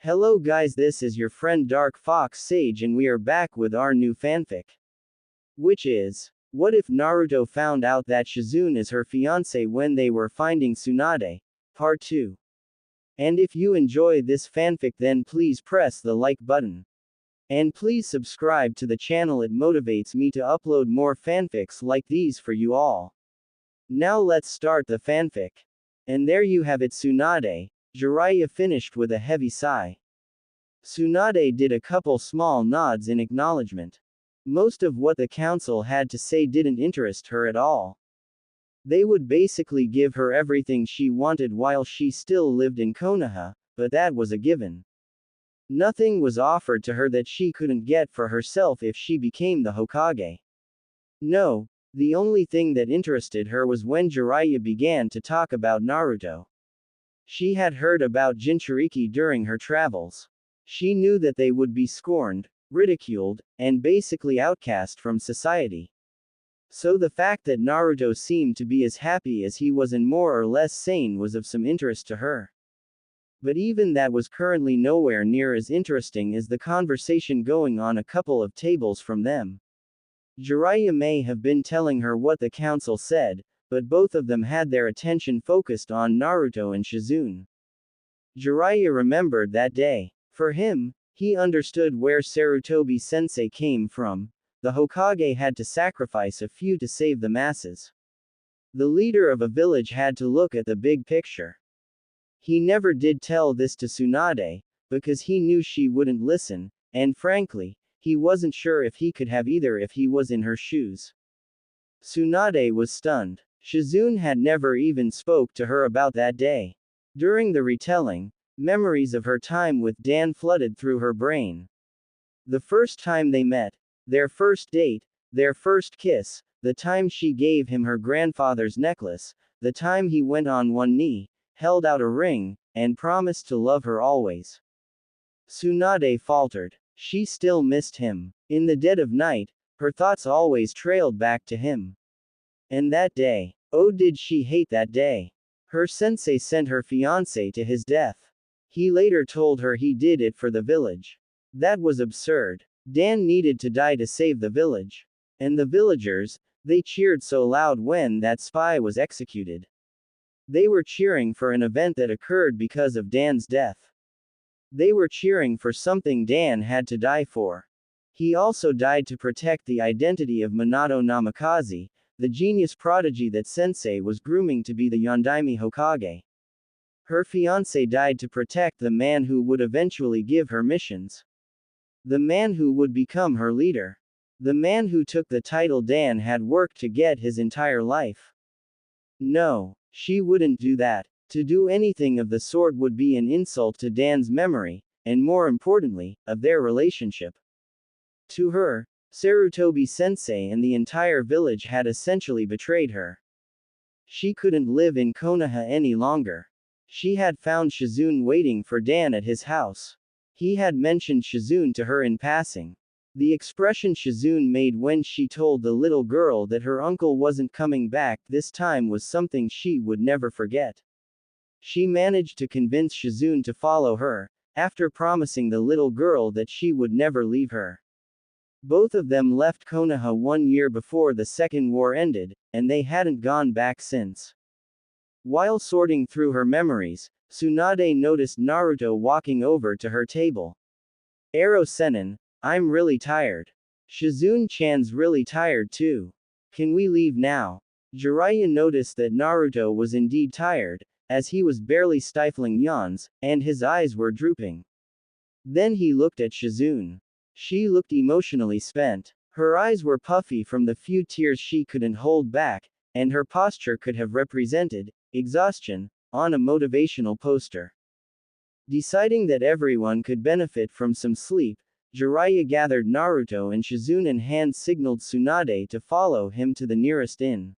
Hello guys, this is your friend Dark Fox Sage and we are back with our new fanfic. Which is, what if Naruto found out that Shizune is her fiance when they were finding Tsunade? Part 2. And if you enjoy this fanfic then please press the like button. And please subscribe to the channel, it motivates me to upload more fanfics like these for you all. Now let's start the fanfic. And there you have it, Tsunade. Jiraiya finished with a heavy sigh. Tsunade did a couple small nods in acknowledgement. Most of what the council had to say didn't interest her at all. They would basically give her everything she wanted while she still lived in Konoha, but that was a given. Nothing was offered to her that she couldn't get for herself if she became the Hokage. No, the only thing that interested her was when Jiraiya began to talk about Naruto. She had heard about Jinchuriki during her travels. She knew that they would be scorned, ridiculed, and basically outcast from society. So the fact that Naruto seemed to be as happy as he was and more or less sane was of some interest to her. But even that was currently nowhere near as interesting as the conversation going on a couple of tables from them. Jiraiya may have been telling her what the council said, but both of them had their attention focused on Naruto and Shizune. Jiraiya remembered that day. For him, he understood where Sarutobi-sensei came from. The Hokage had to sacrifice a few to save the masses. The leader of a village had to look at the big picture. He never did tell this to Tsunade, because he knew she wouldn't listen, and frankly, he wasn't sure if he could have either if he was in her shoes. Tsunade was stunned. Shizune had never even spoke to her about that day. During the retelling, memories of her time with Dan flooded through her brain. The first time they met, their first date, their first kiss, the time she gave him her grandfather's necklace, the time he went on one knee, held out a ring, and promised to love her always. Tsunade faltered. She still missed him. In the dead of night, her thoughts always trailed back to him. And that day. Oh, did she hate that day. Her sensei sent her fiance to his death. He later told her he did it for the village. That was absurd. Dan needed to die to save the village. And the villagers, they cheered so loud when that spy was executed. They were cheering for an event that occurred because of Dan's death. They were cheering for something Dan had to die for. He also died to protect the identity of Minato Namikaze, the genius prodigy that Sensei was grooming to be the Yondaime Hokage. Her fiance died to protect the man who would eventually give her missions. The man who would become her leader. The man who took the title Dan had worked to get his entire life. No, she wouldn't do that. To do anything of the sort would be an insult to Dan's memory, and more importantly, of their relationship. To her, Sarutobi-sensei and the entire village had essentially betrayed her. She couldn't live in Konoha any longer. She had found Shizune waiting for Dan at his house. He had mentioned Shizune to her in passing. The expression Shizune made when she told the little girl that her uncle wasn't coming back this time was something she would never forget. She managed to convince Shizune to follow her, after promising the little girl that she would never leave her. Both of them left Konoha 1 year before the Second War ended, and they hadn't gone back since. While sorting through her memories, Tsunade noticed Naruto walking over to her table. Ero Senin, I'm really tired. Shizune-chan's really tired too. Can we leave now? Jiraiya noticed that Naruto was indeed tired, as he was barely stifling yawns, and his eyes were drooping. Then he looked at Shizune. She looked emotionally spent. Her eyes were puffy from the few tears she couldn't hold back, and her posture could have represented exhaustion on a motivational poster. Deciding that everyone could benefit from some sleep, Jiraiya gathered Naruto and Shizune and hand-signaled Tsunade to follow him to the nearest inn.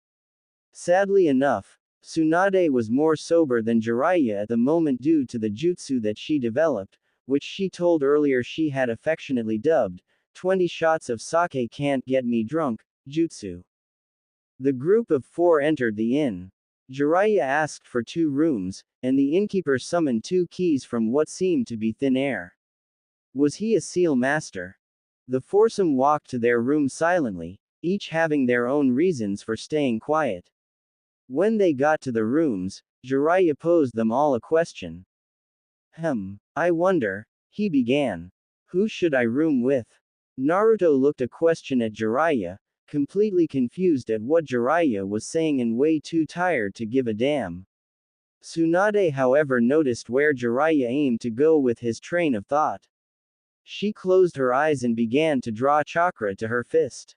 Sadly enough, Tsunade was more sober than Jiraiya at the moment due to the jutsu that she developed, which she told earlier she had affectionately dubbed, 20 shots of sake can't get me drunk, jutsu. The group of 4 entered the inn. Jiraiya asked for 2 rooms, and the innkeeper summoned 2 keys from what seemed to be thin air. Was he a seal master? The foursome walked to their room silently, each having their own reasons for staying quiet. When they got to the rooms, Jiraiya posed them all a question. I wonder, he began. Who should I room with? Naruto looked a question at Jiraiya, completely confused at what Jiraiya was saying and way too tired to give a damn. Tsunade however noticed where Jiraiya aimed to go with his train of thought. She closed her eyes and began to draw chakra to her fist.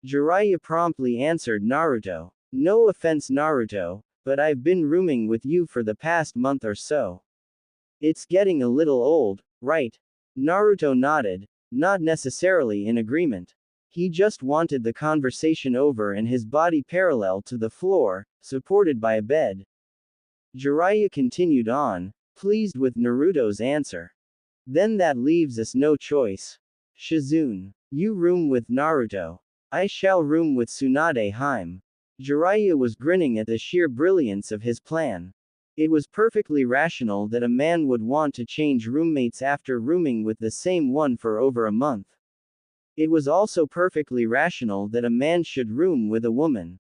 Jiraiya promptly answered Naruto. No offense Naruto, but I've been rooming with you for the past month or so. It's getting a little old, right? Naruto nodded, not necessarily in agreement. He just wanted the conversation over and his body parallel to the floor, supported by a bed. Jiraiya continued on, pleased with Naruto's answer. Then that leaves us no choice. Shizune, you room with Naruto. I shall room with Tsunade Hime. Jiraiya was grinning at the sheer brilliance of his plan. It was perfectly rational that a man would want to change roommates after rooming with the same one for over a month. It was also perfectly rational that a man should room with a woman.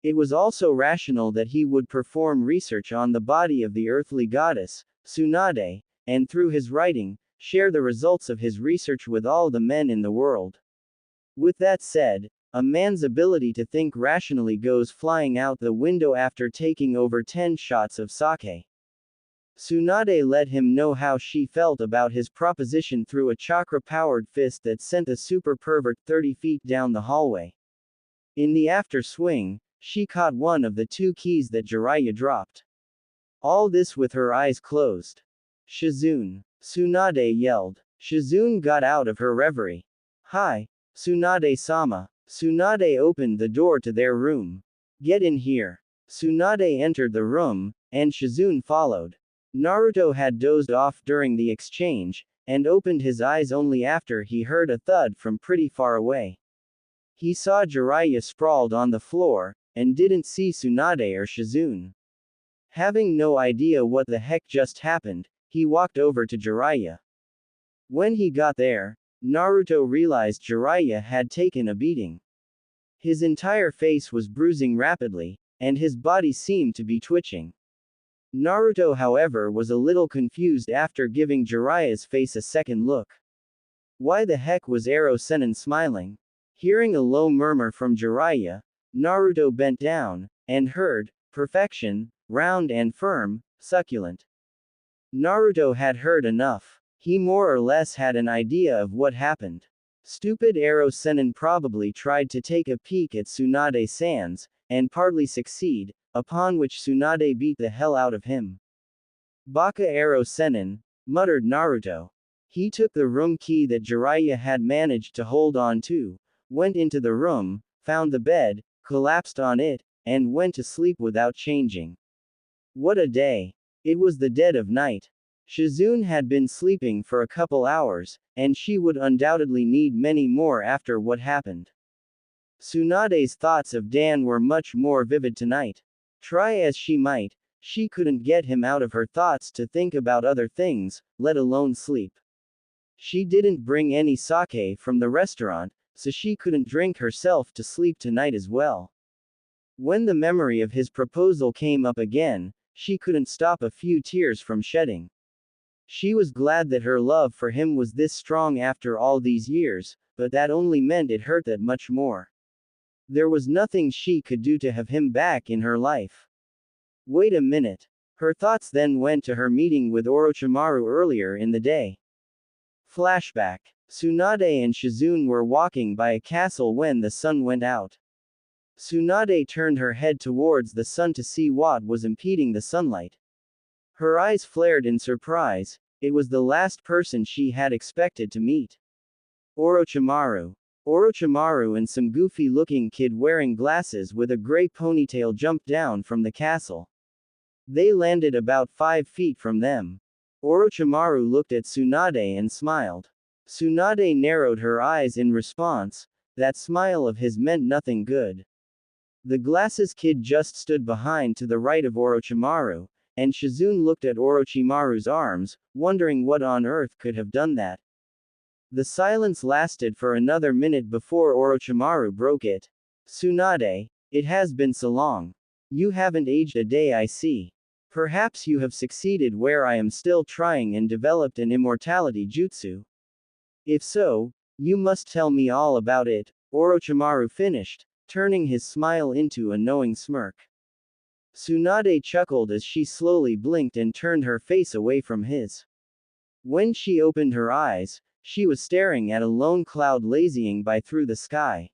It was also rational that he would perform research on the body of the earthly goddess, Tsunade, and through his writing, share the results of his research with all the men in the world. With that said, a man's ability to think rationally goes flying out the window after taking over 10 shots of sake. Tsunade let him know how she felt about his proposition through a chakra-powered fist that sent a super pervert 30 feet down the hallway. In the after swing, she caught one of the 2 keys that Jiraiya dropped. All this with her eyes closed. Shizune! Tsunade yelled. Shizune got out of her reverie. Hi, Tsunade-sama. Tsunade opened the door to their room. Get in here. Tsunade entered the room, and Shizune followed. Naruto had dozed off during the exchange, and opened his eyes only after he heard a thud from pretty far away. He saw Jiraiya sprawled on the floor, and didn't see Tsunade or Shizune. Having no idea what the heck just happened, he walked over to Jiraiya. When he got there, Naruto realized Jiraiya had taken a beating. His entire face was bruising rapidly, and his body seemed to be twitching. Naruto however was a little confused after giving Jiraiya's face a second look. Why the heck was Ero Sennin smiling? Hearing a low murmur from Jiraiya, Naruto bent down, and heard, perfection, round and firm, succulent. Naruto had heard enough. He more or less had an idea of what happened. Stupid Ero Sennin probably tried to take a peek at Tsunade-sans, and partly succeed, upon which Tsunade beat the hell out of him. Baka Ero Sennin, muttered Naruto. He took the room key that Jiraiya had managed to hold on to, went into the room, found the bed, collapsed on it, and went to sleep without changing. What a day. It was the dead of night. Shizune had been sleeping for a couple hours, and she would undoubtedly need many more after what happened. Tsunade's thoughts of Dan were much more vivid tonight. Try as she might, she couldn't get him out of her thoughts to think about other things, let alone sleep. She didn't bring any sake from the restaurant, so she couldn't drink herself to sleep tonight as well. When the memory of his proposal came up again, she couldn't stop a few tears from shedding. She was glad that her love for him was this strong after all these years, but that only meant it hurt that much more. There was nothing she could do to have him back in her life. Wait a minute. Her thoughts then went to her meeting with Orochimaru earlier in the day. Flashback. Tsunade and Shizune were walking by a castle when the sun went out. Tsunade turned her head towards the sun to see what was impeding the sunlight. Her eyes flared in surprise. It was the last person she had expected to meet. Orochimaru. Orochimaru and some goofy-looking kid wearing glasses with a gray ponytail jumped down from the castle. They landed about 5 feet from them. Orochimaru looked at Tsunade and smiled. Tsunade narrowed her eyes in response. That smile of his meant nothing good. The glasses kid just stood behind to the right of Orochimaru, and Shizune looked at Orochimaru's arms, wondering what on earth could have done that. The silence lasted for another minute before Orochimaru broke it. Tsunade, it has been so long. You haven't aged a day, I see. Perhaps you have succeeded where I am still trying and developed an immortality jutsu. If so, you must tell me all about it, Orochimaru finished, turning his smile into a knowing smirk. Tsunade chuckled as she slowly blinked and turned her face away from his. When she opened her eyes, she was staring at a lone cloud lazying by through the sky.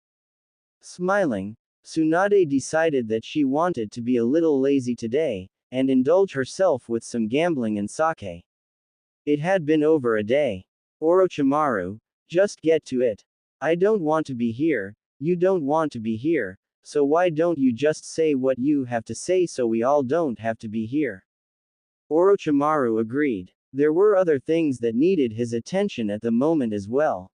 Smiling, Tsunade decided that she wanted to be a little lazy today, and indulge herself with some gambling and sake. It had been over a day. Orochimaru, just get to it. I don't want to be here, you don't want to be here, so why don't you just say what you have to say so we all don't have to be here? Orochimaru agreed. There were other things that needed his attention at the moment as well.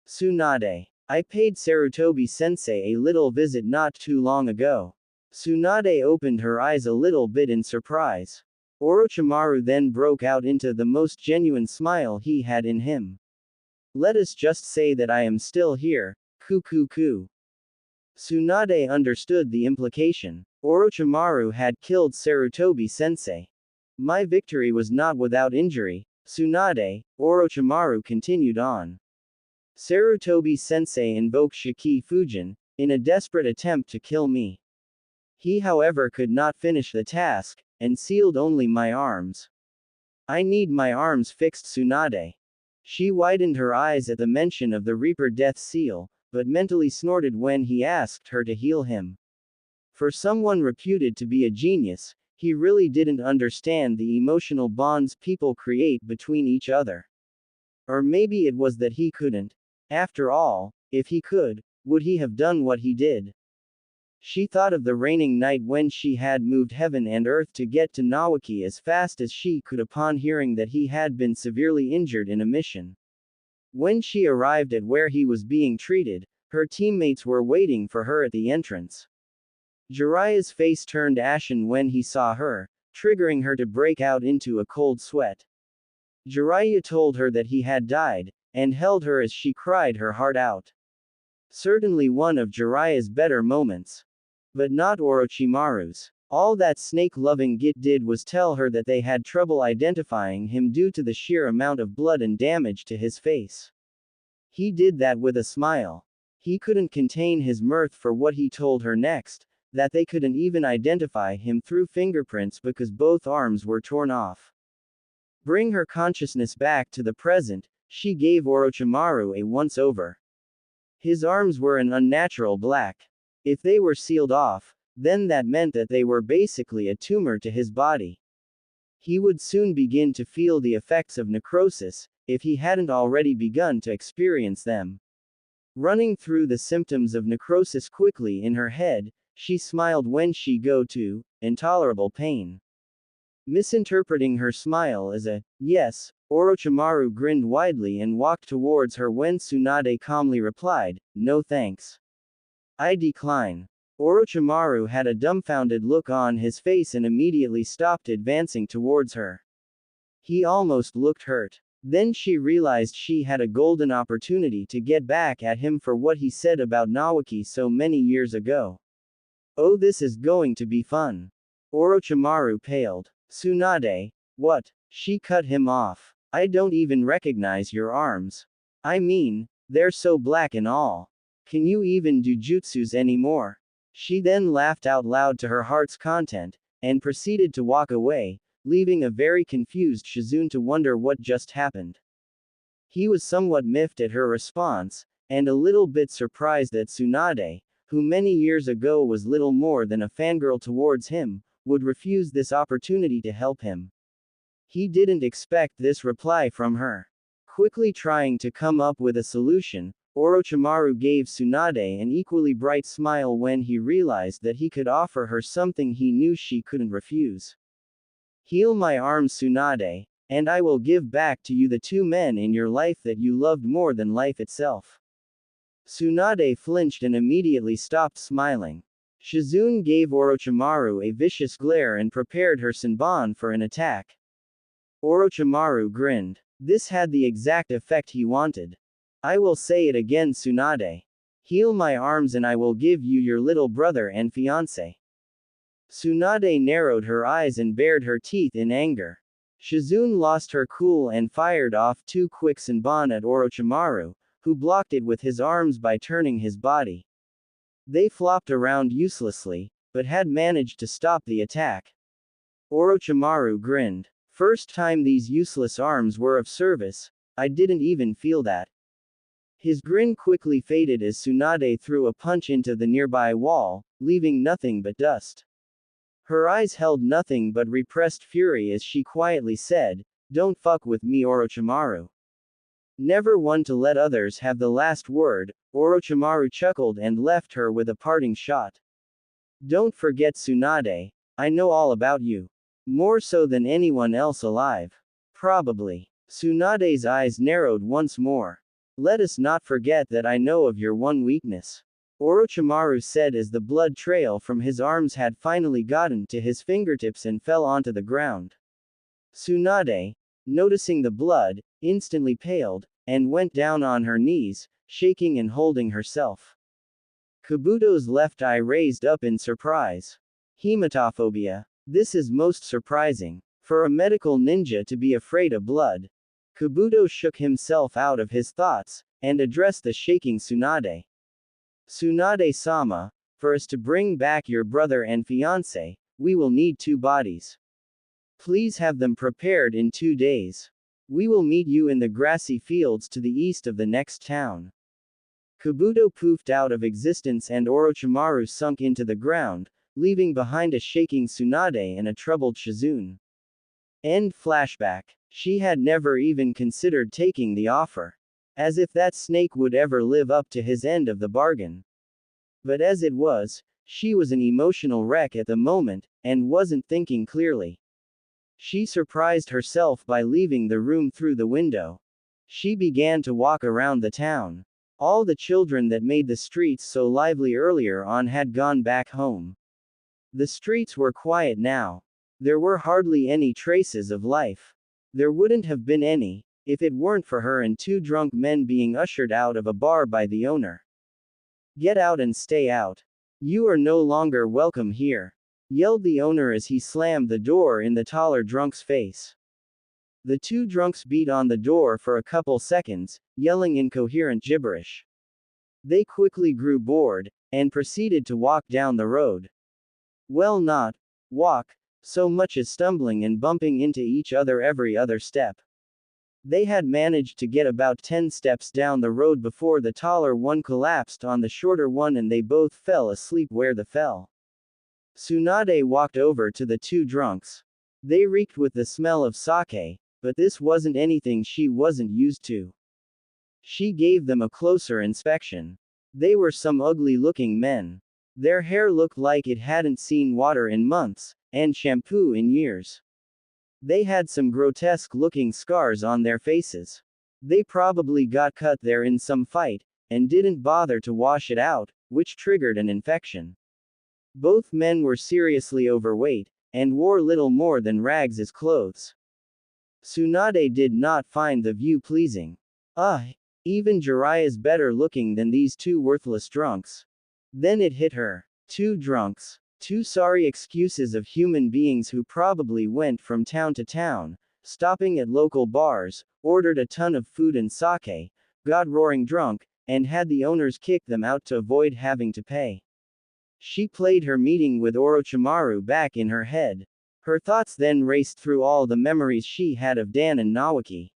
Tsunade. I paid Sarutobi-sensei a little visit not too long ago. Tsunade opened her eyes a little bit in surprise. Orochimaru then broke out into the most genuine smile he had in him. Let us just say that I am still here, ku. Tsunade understood the implication. Orochimaru had killed Sarutobi-sensei. My victory was not without injury, Tsunade, Orochimaru continued on. Sarutobi-sensei invoked Shiki Fujin, in a desperate attempt to kill me. He however could not finish the task, and sealed only my arms. I need my arms fixed, Tsunade. She widened her eyes at the mention of the Reaper death seal, but mentally snorted when he asked her to heal him. For someone reputed to be a genius, he really didn't understand the emotional bonds people create between each other. Or maybe it was that he couldn't. After all, if he could, would he have done what he did? She thought of the raining night when she had moved heaven and earth to get to Nawaki as fast as she could upon hearing that he had been severely injured in a mission. When she arrived at where he was being treated, her teammates were waiting for her at the entrance. Jiraiya's face turned ashen when he saw her, triggering her to break out into a cold sweat. Jiraiya told her that he had died, and held her as she cried her heart out. Certainly one of Jiraiya's better moments. But not Orochimaru's. All that snake-loving Git did was tell her that they had trouble identifying him due to the sheer amount of blood and damage to his face. He did that with a smile. He couldn't contain his mirth for what he told her next, that they couldn't even identify him through fingerprints because both arms were torn off. Bring her consciousness back to the present, she gave Orochimaru a once-over. His arms were an unnatural black. If they were sealed off, then that meant that they were basically a tumor to his body. He would soon begin to feel the effects of necrosis, if he hadn't already begun to experience them. Running through the symptoms of necrosis quickly in her head, she smiled when she got to intolerable pain. Misinterpreting her smile as a yes, Orochimaru grinned widely and walked towards her when Tsunade calmly replied, "No thanks. I decline." Orochimaru had a dumbfounded look on his face and immediately stopped advancing towards her. He almost looked hurt. Then she realized she had a golden opportunity to get back at him for what he said about Nawaki so many years ago. Oh, this is going to be fun. Orochimaru paled. Tsunade, what? She cut him off. I don't even recognize your arms. I mean, they're so black and all. Can you even do jutsus anymore? She then laughed out loud to her heart's content, and proceeded to walk away, leaving a very confused Shizune to wonder what just happened. He was somewhat miffed at her response, and a little bit surprised that Tsunade, who many years ago was little more than a fangirl towards him, would refuse this opportunity to help him. He didn't expect this reply from her. Quickly trying to come up with a solution, Orochimaru gave Tsunade an equally bright smile when he realized that he could offer her something he knew she couldn't refuse. Heal my arms, Tsunade, and I will give back to you the two men in your life that you loved more than life itself. Tsunade flinched and immediately stopped smiling. Shizune gave Orochimaru a vicious glare and prepared her Senbon for an attack. Orochimaru grinned. This had the exact effect he wanted. I will say it again, Tsunade. Heal my arms and I will give you your little brother and fiance. Tsunade narrowed her eyes and bared her teeth in anger. Shizune lost her cool and fired off two quick Senbon at Orochimaru, who blocked it with his arms by turning his body. They flopped around uselessly, but had managed to stop the attack. Orochimaru grinned. First time these useless arms were of service, I didn't even feel that. His grin quickly faded as Tsunade threw a punch into the nearby wall, leaving nothing but dust. Her eyes held nothing but repressed fury as she quietly said, "Don't fuck with me, Orochimaru." Never one to let others have the last word, Orochimaru chuckled and left her with a parting shot. Don't forget, Tsunade, I know all about you. More so than anyone else alive. Probably. Tsunade's eyes narrowed once more. Let us not forget that I know of your one weakness. Orochimaru said as the blood trail from his arms had finally gotten to his fingertips and fell onto the ground. Tsunade, noticing the blood, instantly paled, and went down on her knees, shaking and holding herself. Kabuto's left eye raised up in surprise. Hematophobia. This is most surprising. For a medical ninja to be afraid of blood. Kabuto shook himself out of his thoughts, and addressed the shaking Tsunade. Tsunade-sama, for us to bring back your brother and fiance, we will need 2 bodies. Please have them prepared in 2 days. We will meet you in the grassy fields to the east of the next town. Kabuto poofed out of existence and Orochimaru sunk into the ground, leaving behind a shaking Tsunade and a troubled Shizune. End flashback. She had never even considered taking the offer. As if that snake would ever live up to his end of the bargain. But as it was, she was an emotional wreck at the moment, and wasn't thinking clearly. She surprised herself by leaving the room through the window. She began to walk around the town. All the children that made the streets so lively earlier on had gone back home. The streets were quiet now. There were hardly any traces of life. There wouldn't have been any, if it weren't for her and 2 drunk men being ushered out of a bar by the owner. Get out and stay out. You are no longer welcome here, yelled the owner as he slammed the door in the taller drunk's face. The 2 drunks beat on the door for a couple seconds, yelling incoherent gibberish. They quickly grew bored, and proceeded to walk down the road. Well, not walk, so much as stumbling and bumping into each other every other step. They had managed to get about 10 steps down the road before the taller one collapsed on the shorter one and they both fell asleep where they fell. Tsunade walked over to the 2 drunks. They reeked with the smell of sake, but this wasn't anything she wasn't used to. She gave them a closer inspection. They were some ugly-looking men. Their hair looked like it hadn't seen water in months, and shampoo in years. They had some grotesque-looking scars on their faces. They probably got cut there in some fight, and didn't bother to wash it out, which triggered an infection. Both men were seriously overweight, and wore little more than rags as clothes. Tsunade did not find the view pleasing. Even Jiraiya's better looking than these 2 worthless drunks. Then it hit her. 2 drunks. 2 sorry excuses of human beings who probably went from town to town, stopping at local bars, ordered a ton of food and sake, got roaring drunk, and had the owners kick them out to avoid having to pay. She played her meeting with Orochimaru back in her head. Her thoughts then raced through all the memories she had of Dan and Nawaki.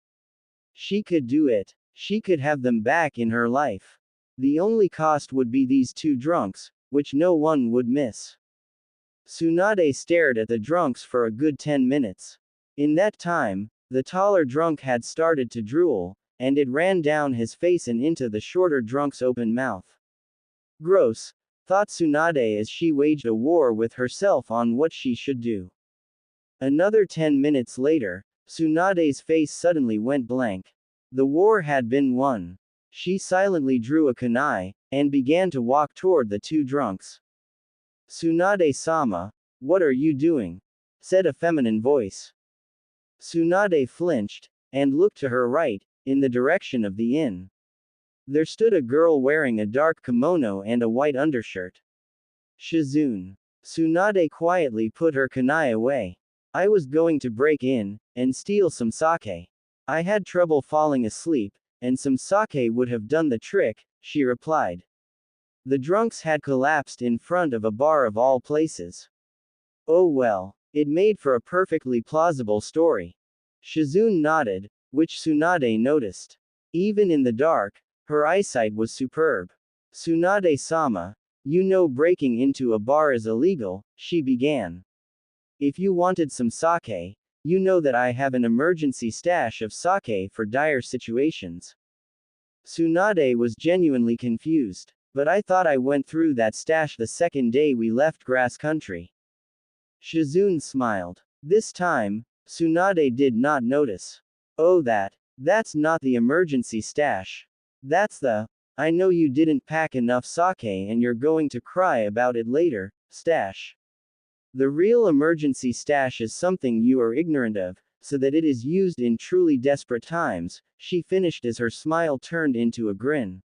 She could do it. She could have them back in her life. The only cost would be these 2 drunks, which no one would miss. Tsunade stared at the drunks for a good 10 minutes. In that time, the taller drunk had started to drool, and it ran down his face and into the shorter drunk's open mouth. Gross, thought Tsunade as she waged a war with herself on what she should do. Another 10 minutes later, Tsunade's face suddenly went blank. The war had been won. She silently drew a kunai, and began to walk toward the 2 drunks. "Tsunade-sama, what are you doing?" said a feminine voice. Tsunade flinched, and looked to her right, in the direction of the inn. There stood a girl wearing a dark kimono and a white undershirt. Shizune. Tsunade quietly put her kunai away. "I was going to break in, and steal some sake. I had trouble falling asleep, and some sake would have done the trick," she replied. The drunks had collapsed in front of a bar of all places. Oh well. It made for a perfectly plausible story. Shizune nodded, which Tsunade noticed. Even in the dark, her eyesight was superb. "Tsunade-sama, you know breaking into a bar is illegal," she began. "If you wanted some sake, you know that I have an emergency stash of sake for dire situations." Tsunade was genuinely confused. "But I thought I went through that stash the second day we left grass country." Shizune smiled. This time, Tsunade did not notice. "Oh, that's not the emergency stash. That's the, I know you didn't pack enough sake and you're going to cry about it later, stash. The real emergency stash is something you are ignorant of, so that it is used in truly desperate times," she finished as her smile turned into a grin.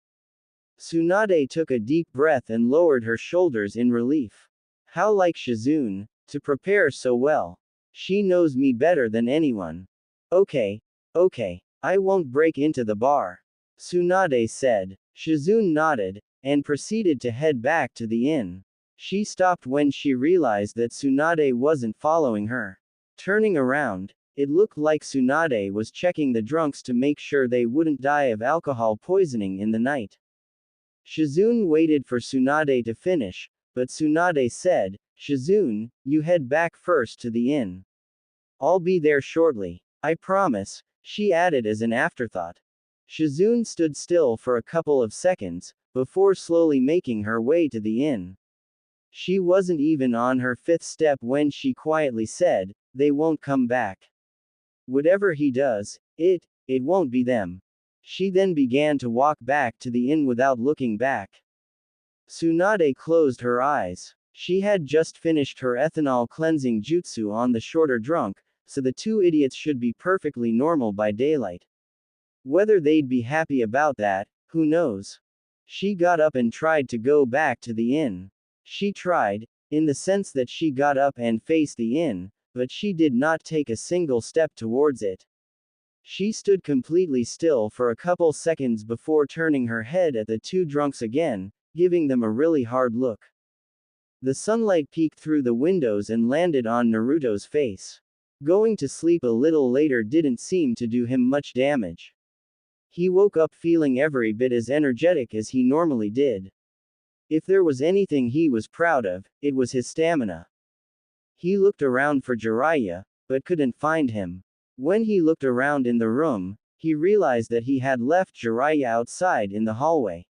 Tsunade took a deep breath and lowered her shoulders in relief. How like Shizune, to prepare so well. She knows me better than anyone. Okay, I won't break into the bar," Tsunade said. Shizune nodded, and proceeded to head back to the inn. She stopped when she realized that Tsunade wasn't following her. Turning around, it looked like Tsunade was checking the drunks to make sure they wouldn't die of alcohol poisoning in the night. Shizune waited for Tsunade to finish, but Tsunade said, "Shizune, you head back first to the inn. I'll be there shortly. I promise," she added as an afterthought. Shizune stood still for a couple of seconds, before slowly making her way to the inn. She wasn't even on her fifth step when she quietly said, "They won't come back. Whatever he does, it won't be them." She then began to walk back to the inn without looking back. Tsunade closed her eyes. She had just finished her ethanol cleansing jutsu on the shorter drunk, so the two idiots should be perfectly normal by daylight. Whether they'd be happy about that, who knows? She got up and tried to go back to the inn. She tried, in the sense that she got up and faced the inn, but she did not take a single step towards it. She stood completely still for a couple seconds before turning her head at the two drunks again, giving them a really hard look. The sunlight peeked through the windows and landed on Naruto's face. Going to sleep a little later didn't seem to do him much damage. He woke up feeling every bit as energetic as he normally did. If there was anything he was proud of, it was his stamina. He looked around for Jiraiya, but couldn't find him. When he looked around in the room, he realized that he had left Jiraiya outside in the hallway.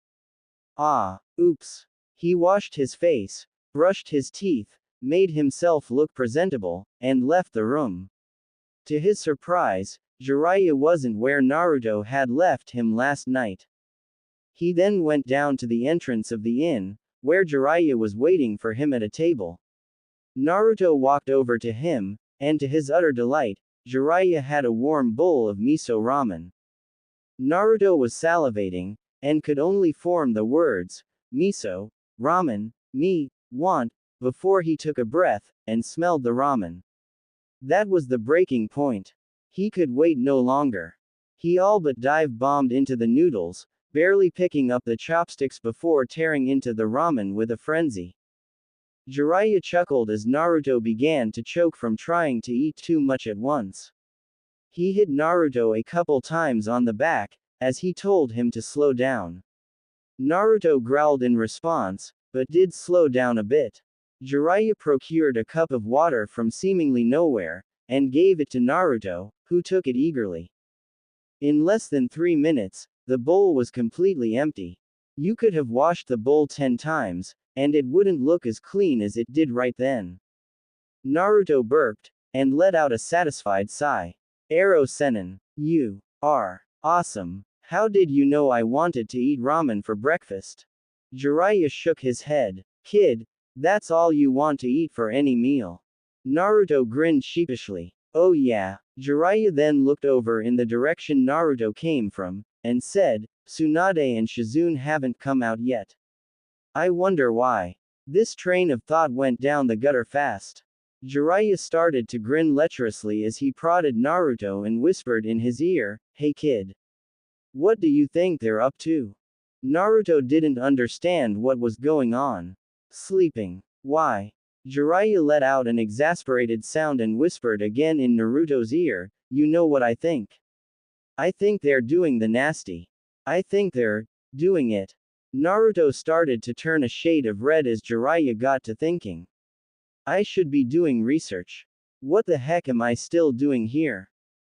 Oops. He washed his face, brushed his teeth, made himself look presentable, and left the room. To his surprise, Jiraiya wasn't where Naruto had left him last night. He then went down to the entrance of the inn, where Jiraiya was waiting for him at a table. Naruto walked over to him, and to his utter delight, Jiraiya had a warm bowl of miso ramen. Naruto was salivating, and could only form the words, miso, ramen, me, want, before he took a breath, and smelled the ramen. That was the breaking point. He could wait no longer. He all but dive-bombed into the noodles, barely picking up the chopsticks before tearing into the ramen with a frenzy. Jiraiya chuckled as Naruto began to choke from trying to eat too much at once. He hit Naruto a couple times on the back, as he told him to slow down. Naruto growled in response, but did slow down a bit. Jiraiya procured a cup of water from seemingly nowhere, and gave it to Naruto, who took it eagerly. In less than 3 minutes, the bowl was completely empty. You could have washed the bowl 10 times, and it wouldn't look as clean as it did right then. Naruto burped, and let out a satisfied sigh. Ero Sennin, you are awesome. How did you know I wanted to eat ramen for breakfast? Jiraiya shook his head. Kid, That's all you want to eat for any meal. Naruto grinned sheepishly. Oh yeah. Jiraiya then looked over in the direction Naruto came from, and said, Tsunade and Shizune haven't come out yet. I wonder why. This train of thought went down the gutter fast. Jiraiya started to grin lecherously as he prodded Naruto and whispered in his ear, Hey kid. What do you think they're up to? Naruto didn't understand what was going on. Sleeping. Why? Jiraiya let out an exasperated sound and whispered again in Naruto's ear, You know what I think. I think they're doing the nasty. I think they're doing it. Naruto started to turn a shade of red as Jiraiya got to thinking. I should be doing research. What the heck am I still doing here?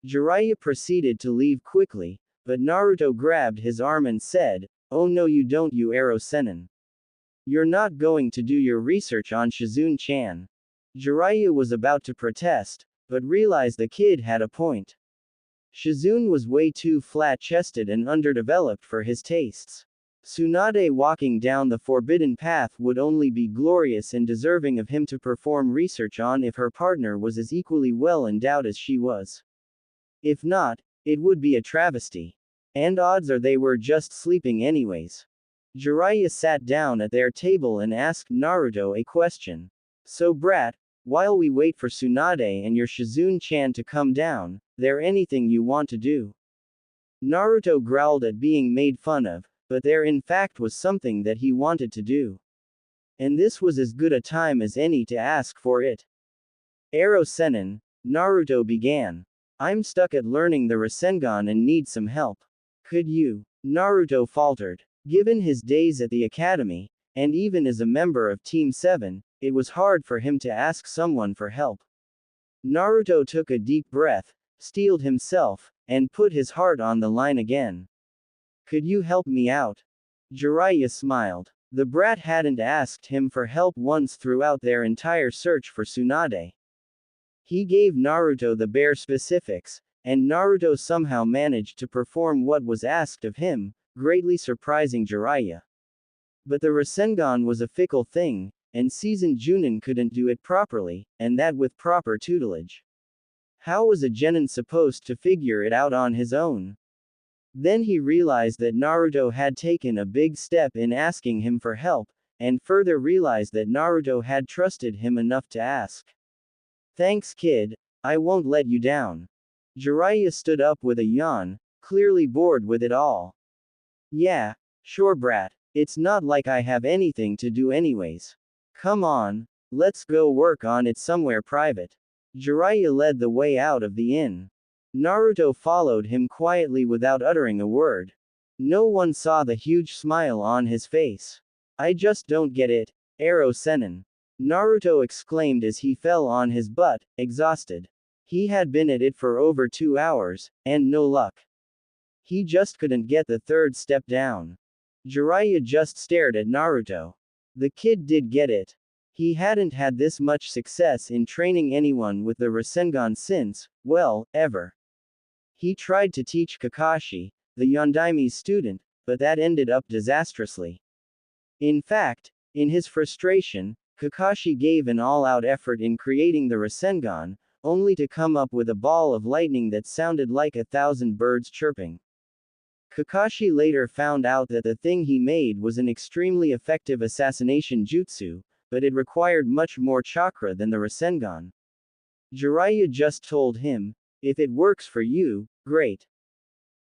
Jiraiya proceeded to leave quickly, but Naruto grabbed his arm and said, Oh no you don't you Ero Sennin. You're not going to do your research on Shizune-chan. Jiraiya was about to protest, but realized the kid had a point. Shizune was way too flat-chested and underdeveloped for his tastes. Tsunade walking down the forbidden path would only be glorious and deserving of him to perform research on if her partner was as equally well endowed as she was. If not, it would be a travesty. And odds are they were just sleeping anyways. Jiraiya sat down at their table and asked Naruto a question. So brat, while we wait for Tsunade and your Shizune-chan to come down, there anything you want to do? Naruto growled at being made fun of, but there in fact was something that he wanted to do. And this was as good a time as any to ask for it. Ero Sennin, Naruto began. I'm stuck at learning the Rasengan and need some help. Could you? Naruto faltered. Given his days at the academy, and even as a member of Team 7, it was hard for him to ask someone for help. Naruto took a deep breath, steeled himself, and put his heart on the line again. Could you help me out? Jiraiya smiled. The brat hadn't asked him for help once throughout their entire search for Tsunade. He gave Naruto the bare specifics, and Naruto somehow managed to perform what was asked of him, greatly surprising Jiraiya. But the Rasengan was a fickle thing, and seasoned Junin couldn't do it properly, and that with proper tutelage. How was a genin supposed to figure it out on his own? Then he realized that Naruto had taken a big step in asking him for help, and further realized that Naruto had trusted him enough to ask. Thanks kid, I won't let you down. Jiraiya stood up with a yawn, clearly bored with it all. Yeah, sure brat, it's not like I have anything to do anyways. Come on, let's go work on it somewhere private. Jiraiya led the way out of the inn. Naruto followed him quietly without uttering a word. No one saw the huge smile on his face. I just don't get it, Ero Sennin. Naruto exclaimed as he fell on his butt, exhausted. He had been at it for over 2 hours, and no luck. He just couldn't get the third step down. Jiraiya just stared at Naruto. The kid did get it. He hadn't had this much success in training anyone with the Rasengan since, well, ever. He tried to teach Kakashi, the Yondaime's student, but that ended up disastrously. In fact, in his frustration, Kakashi gave an all-out effort in creating the Rasengan, only to come up with a ball of lightning that sounded like 1,000 birds chirping. Kakashi later found out that the thing he made was an extremely effective assassination jutsu, but it required much more chakra than the Rasengan. Jiraiya just told him, if it works for you, great.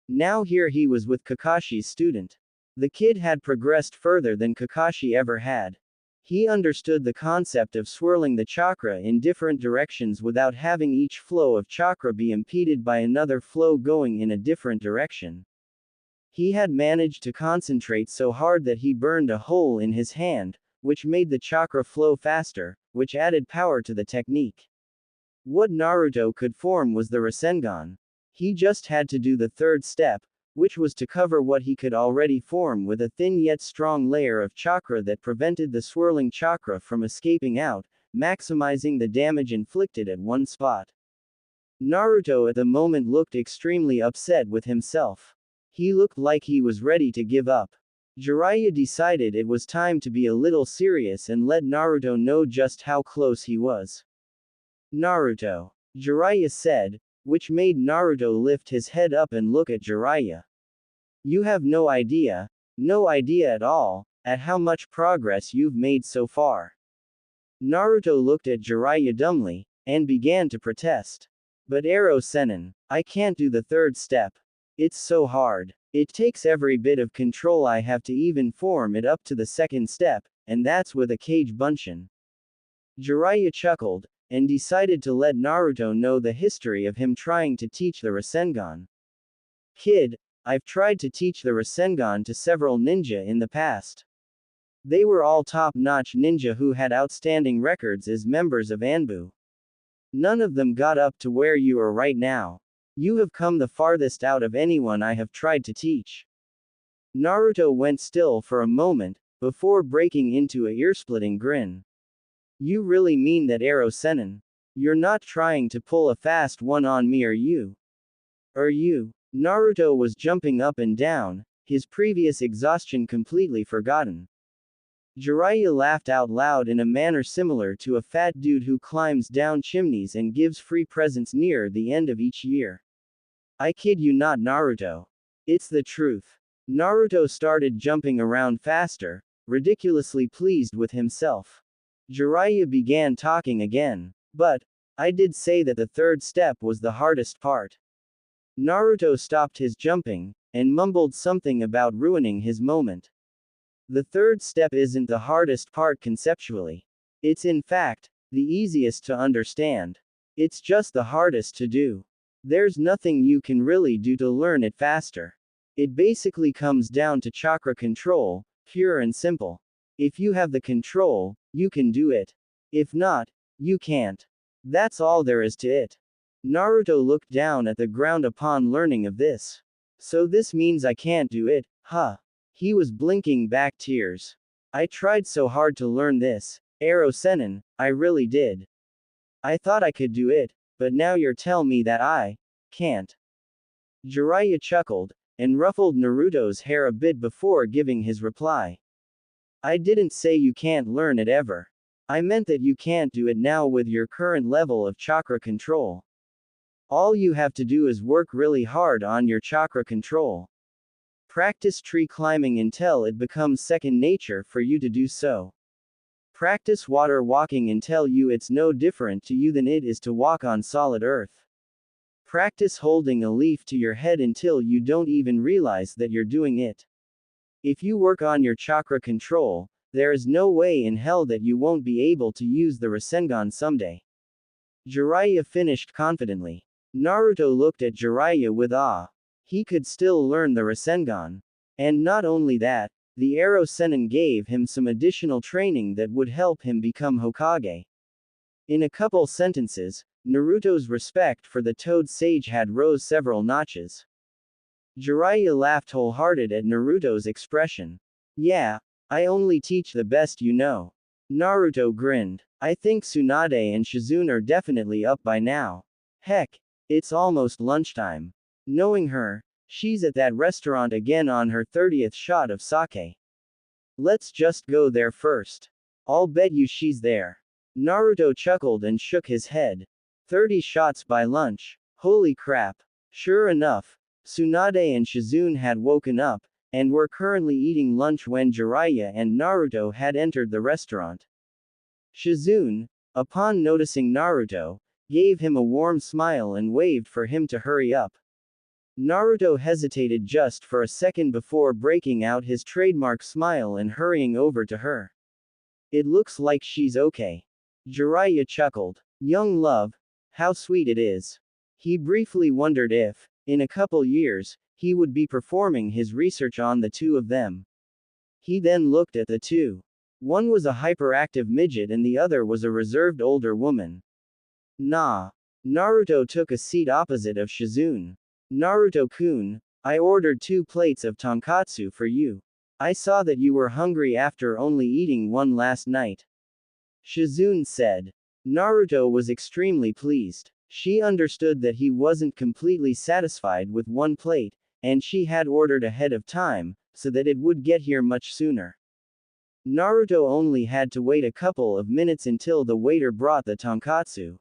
Now here he was with Kakashi's student. The kid had progressed further than Kakashi ever had. He understood the concept of swirling the chakra in different directions without having each flow of chakra be impeded by another flow going in a different direction. He had managed to concentrate so hard that he burned a hole in his hand, which made the chakra flow faster, which added power to the technique. What Naruto could form was the Rasengan. He just had to do the third step, which was to cover what he could already form with a thin yet strong layer of chakra that prevented the swirling chakra from escaping out, maximizing the damage inflicted at one spot. Naruto at the moment looked extremely upset with himself. He looked like he was ready to give up. Jiraiya decided it was time to be a little serious and let Naruto know just how close he was. Naruto, Jiraiya said, which made Naruto lift his head up and look at Jiraiya. You have no idea at all, at how much progress you've made so far. Naruto looked at Jiraiya dumbly, and began to protest. But Ero Sennin, I can't do the third step. It's so hard. It takes every bit of control I have to even form it up to the second step, and that's with a Kage Bunshin. Jiraiya chuckled, and decided to let Naruto know the history of him trying to teach the Rasengan. Kid, I've tried to teach the Rasengan to several ninja in the past. They were all top-notch ninja who had outstanding records as members of Anbu. None of them got up to where you are right now. You have come the farthest out of anyone I have tried to teach. Naruto went still for a moment, before breaking into a ear-splitting grin. You really mean that, Ero Sennin? You're not trying to pull a fast one on me, are you? Naruto was jumping up and down, his previous exhaustion completely forgotten. Jiraiya laughed out loud in a manner similar to a fat dude who climbs down chimneys and gives free presents near the end of each year. I kid you not, Naruto. It's the truth. Naruto started jumping around faster, ridiculously pleased with himself. Jiraiya began talking again. But, I did say that the third step was the hardest part. Naruto stopped his jumping, and mumbled something about ruining his moment. The third step isn't the hardest part conceptually. It's in fact, the easiest to understand. It's just the hardest to do. There's nothing you can really do to learn it faster. It basically comes down to chakra control, pure and simple. If you have the control, you can do it. If not, you can't. That's all there is to it. Naruto looked down at the ground upon learning of this. So this means I can't do it, huh? He was blinking back tears. I tried so hard to learn this, Ero Sennin, I really did. I thought I could do it, but now you're telling me that I can't. Jiraiya chuckled, and ruffled Naruto's hair a bit before giving his reply. I didn't say you can't learn it ever. I meant that you can't do it now with your current level of chakra control. All you have to do is work really hard on your chakra control. Practice tree climbing until it becomes second nature for you to do so. Practice water walking until it's no different to you than it is to walk on solid earth. Practice holding a leaf to your head until you don't even realize that you're doing it. If you work on your chakra control, there is no way in hell that you won't be able to use the Rasengan someday. Jiraiya finished confidently. Naruto looked at Jiraiya with awe. He could still learn the Rasengan. And not only that, the Ero Sennin gave him some additional training that would help him become Hokage. In a couple sentences, Naruto's respect for the Toad Sage had rose several notches. Jiraiya laughed wholehearted at Naruto's expression. Yeah, I only teach the best you know. Naruto grinned. I think Tsunade and Shizune are definitely up by now. Heck, it's almost lunchtime. Knowing her, she's at that restaurant again on her 30th shot of sake. Let's just go there first. I'll bet you she's there. Naruto chuckled and shook his head. 30 shots by lunch. Holy crap. Sure enough, Tsunade and Shizune had woken up, and were currently eating lunch when Jiraiya and Naruto had entered the restaurant. Shizune, upon noticing Naruto, gave him a warm smile and waved for him to hurry up. Naruto hesitated just for a second before breaking out his trademark smile and hurrying over to her. It looks like she's okay. Jiraiya chuckled. Young love, how sweet it is. He briefly wondered if, in a couple years, he would be performing his research on the two of them. He then looked at the two. One was a hyperactive midget and the other was a reserved older woman. Nah. Naruto took a seat opposite of Shizune. Naruto-kun, I ordered 2 plates of tonkatsu for you. I saw that you were hungry after only eating one last night. Shizune said. Naruto was extremely pleased. She understood that he wasn't completely satisfied with 1 plate, and she had ordered ahead of time, so that it would get here much sooner. Naruto only had to wait a couple of minutes until the waiter brought the tonkatsu.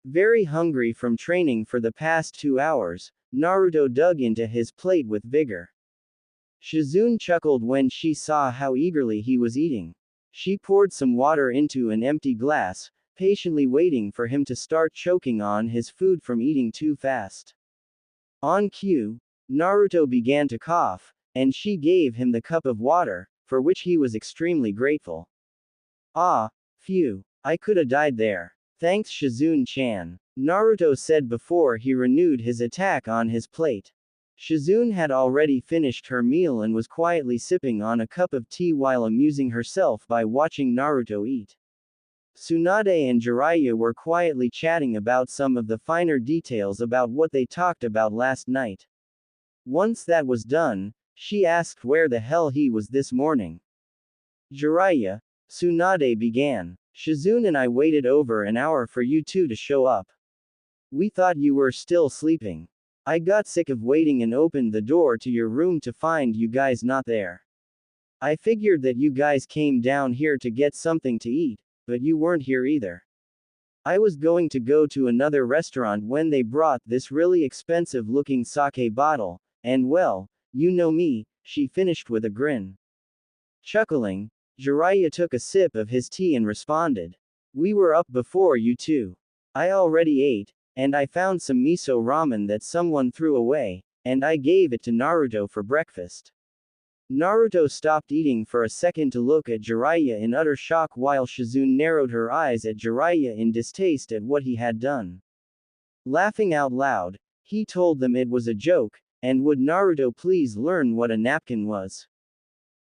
Very hungry from training for the past 2 hours, Naruto dug into his plate with vigor. Shizune chuckled when she saw how eagerly he was eating. She poured some water into an empty glass, patiently waiting for him to start choking on his food from eating too fast. On cue, Naruto began to cough, and she gave him the cup of water, for which he was extremely grateful. Ah, phew, I coulda died there. Thanks Shizune-chan, Naruto said before he renewed his attack on his plate. Shizune had already finished her meal and was quietly sipping on a cup of tea while amusing herself by watching Naruto eat. Tsunade and Jiraiya were quietly chatting about some of the finer details about what they talked about last night. Once that was done, she asked where the hell he was this morning. Jiraiya, Tsunade began. Shizune and I waited over an hour for you two to show up. We thought you were still sleeping. I got sick of waiting and opened the door to your room to find you guys not there. I figured that you guys came down here to get something to eat, but you weren't here either. I was going to go to another restaurant when they brought this really expensive looking sake bottle, and well, you know me, she finished with a grin. Chuckling, Jiraiya took a sip of his tea and responded. We were up before you two. I already ate, and I found some miso ramen that someone threw away, and I gave it to Naruto for breakfast. Naruto stopped eating for a second to look at Jiraiya in utter shock while Shizune narrowed her eyes at Jiraiya in distaste at what he had done. Laughing out loud, he told them it was a joke, and would Naruto please learn what a napkin was.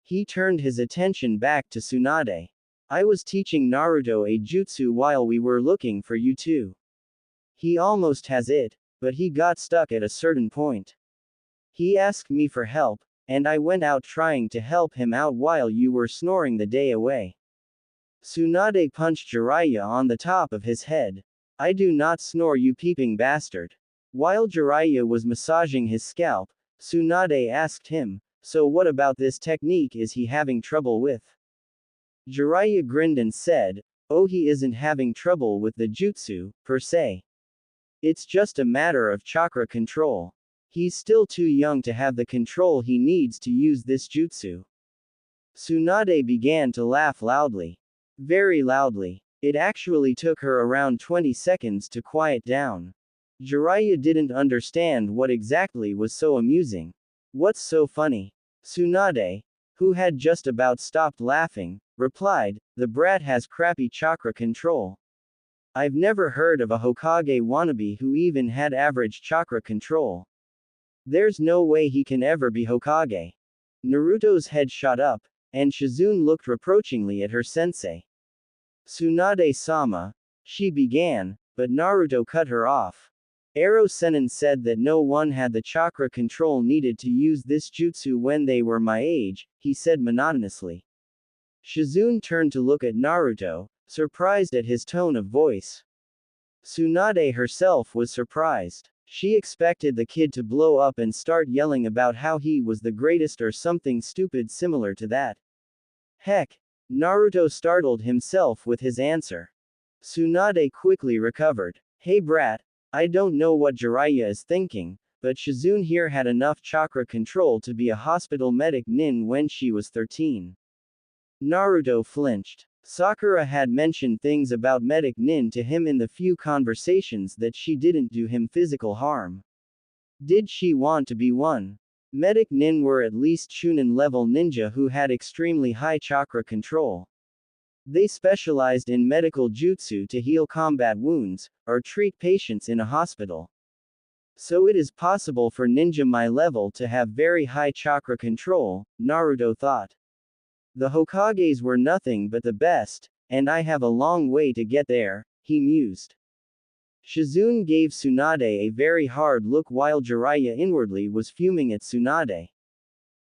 He turned his attention back to Tsunade. I was teaching Naruto a jutsu while we were looking for you two. He almost has it, but he got stuck at a certain point. He asked me for help, and I went out trying to help him out while you were snoring the day away. Tsunade punched Jiraiya on the top of his head. I do not snore, you peeping bastard. While Jiraiya was massaging his scalp, Tsunade asked him, so what about this technique is he having trouble with? Jiraiya grinned and said, oh, he isn't having trouble with the jutsu, per se. It's just a matter of chakra control. He's still too young to have the control he needs to use this jutsu. Tsunade began to laugh loudly. Very loudly. It actually took her around 20 seconds to quiet down. Jiraiya didn't understand what exactly was so amusing. What's so funny? Tsunade, who had just about stopped laughing, replied, the brat has crappy chakra control. I've never heard of a Hokage wannabe who even had average chakra control. There's no way he can ever be Hokage. Naruto's head shot up, and Shizune looked reproachingly at her sensei. Tsunade-sama, she began, but Naruto cut her off. Ero Sennin said that no one had the chakra control needed to use this jutsu when they were my age, he said monotonously. Shizune turned to look at Naruto, surprised at his tone of voice. Tsunade herself was surprised. She expected the kid to blow up and start yelling about how he was the greatest or something stupid similar to that. Heck, Naruto startled himself with his answer. Tsunade quickly recovered. Hey brat, I don't know what Jiraiya is thinking, but Shizune here had enough chakra control to be a hospital medic nin when she was 13. Naruto flinched. Sakura had mentioned things about medic nin to him in the few conversations that she didn't do him physical harm. Did she want to be one? Medic nin were at least Chunin level ninja who had extremely high chakra control. They specialized in medical jutsu to heal combat wounds, or treat patients in a hospital. So it is possible for ninja my level to have very high chakra control, Naruto thought. The Hokages were nothing but the best, and I have a long way to get there, he mused. Shizune gave Tsunade a very hard look while Jiraiya inwardly was fuming at Tsunade.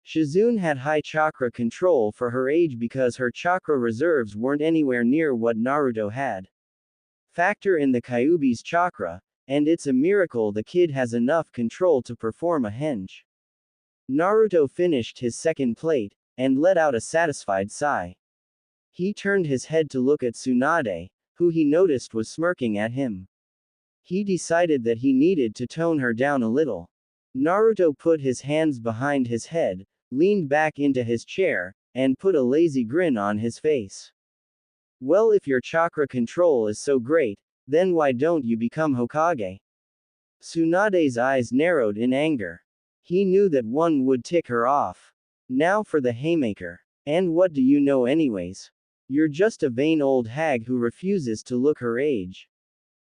Shizune had high chakra control for her age because her chakra reserves weren't anywhere near what Naruto had. Factor in the Kyuubi's chakra, and it's a miracle the kid has enough control to perform a henge. Naruto finished his second plate, and let out a satisfied sigh. He turned his head to look at Tsunade, who he noticed was smirking at him. He decided that he needed to tone her down a little. Naruto put his hands behind his head, leaned back into his chair, and put a lazy grin on his face. Well, if your chakra control is so great, then why don't you become Hokage? Tsunade's eyes narrowed in anger. He knew that one would tick her off. Now for the haymaker. And what do you know anyways? You're just a vain old hag who refuses to look her age.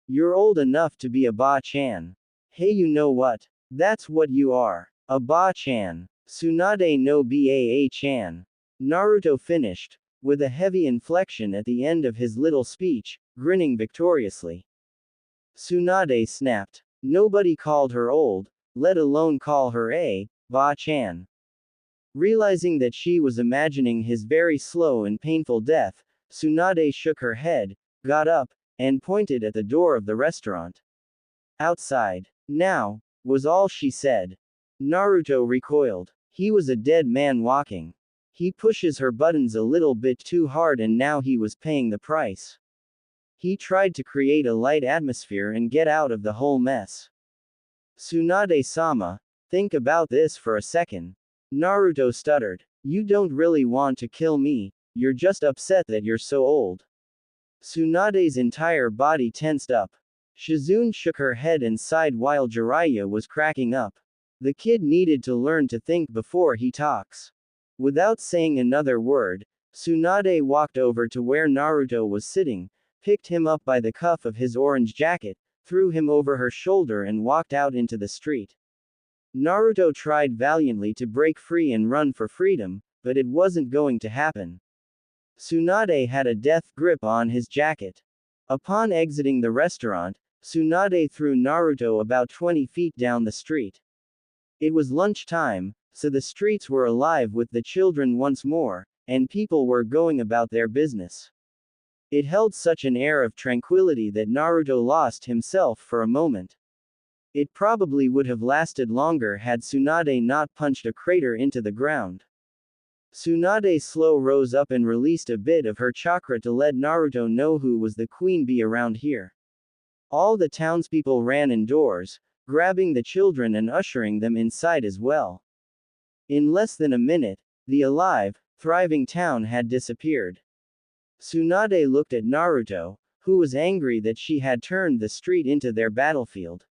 You're old enough to be a Ba-chan. Hey, you know what? That's what you are. A Ba-chan. Tsunade no Baa-chan. Naruto finished, with a heavy inflection at the end of his little speech, grinning victoriously. Tsunade snapped. Nobody called her old, let alone call her a Ba-chan. Realizing that she was imagining his very slow and painful death, Tsunade shook her head, got up, and pointed at the door of the restaurant. Outside. Now, was all she said. Naruto recoiled. He was a dead man walking. He pushes her buttons a little bit too hard and now he was paying the price. He tried to create a light atmosphere and get out of the whole mess. Tsunade-sama, think about this for a second. Naruto stuttered. You don't really want to kill me, you're just upset that you're so old. Tsunade's entire body tensed up. Shizune shook her head and sighed while Jiraiya was cracking up. The kid needed to learn to think before he talks. Without saying another word, Tsunade walked over to where Naruto was sitting, picked him up by the cuff of his orange jacket, threw him over her shoulder and walked out into the street. Naruto tried valiantly to break free and run for freedom, but it wasn't going to happen. Tsunade had a death grip on his jacket. Upon exiting the restaurant, Tsunade threw Naruto about 20 feet down the street. It was lunchtime, so the streets were alive with the children once more, and people were going about their business. It held such an air of tranquility that Naruto lost himself for a moment. It probably would have lasted longer had Tsunade not punched a crater into the ground. Tsunade slow rose up and released a bit of her chakra to let Naruto know who was the queen bee around here. All the townspeople ran indoors, grabbing the children and ushering them inside as well. In less than a minute, the alive, thriving town had disappeared. Tsunade looked at Naruto, who was angry that she had turned the street into their battlefield.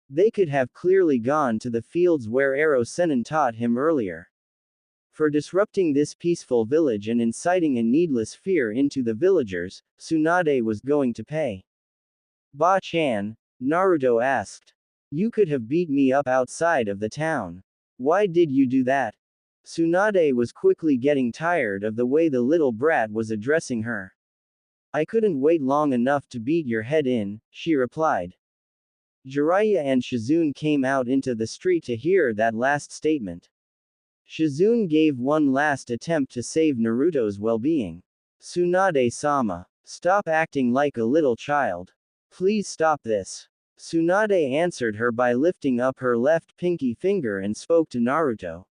They could have clearly gone to the fields where Ero Sennin taught him earlier. For disrupting this peaceful village and inciting a needless fear into the villagers, Tsunade was going to pay. Ba-chan, Naruto asked. You could have beat me up outside of the town. Why did you do that? Tsunade was quickly getting tired of the way the little brat was addressing her. I couldn't wait long enough to beat your head in, she replied. Jiraiya and Shizune came out into the street to hear that last statement. Shizune gave one last attempt to save Naruto's well-being. Tsunade-sama, stop acting like a little child. Please stop this. Tsunade answered her by lifting up her left pinky finger and spoke to Naruto.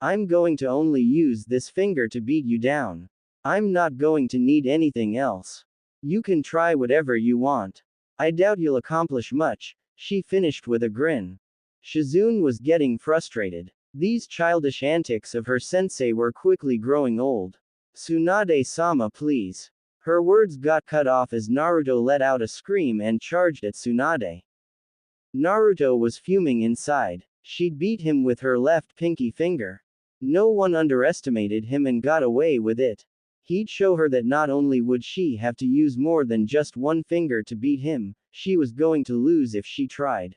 I'm going to only use this finger to beat you down. I'm not going to need anything else. You can try whatever you want. I doubt you'll accomplish much, she finished with a grin. Shizune was getting frustrated. These childish antics of her sensei were quickly growing old. Tsunade-sama, please. Her words got cut off as Naruto let out a scream and charged at Tsunade. Naruto was fuming inside. She'd beat him with her left pinky finger. No one underestimated him and got away with it. He'd show her that not only would she have to use more than just one finger to beat him, she was going to lose if she tried.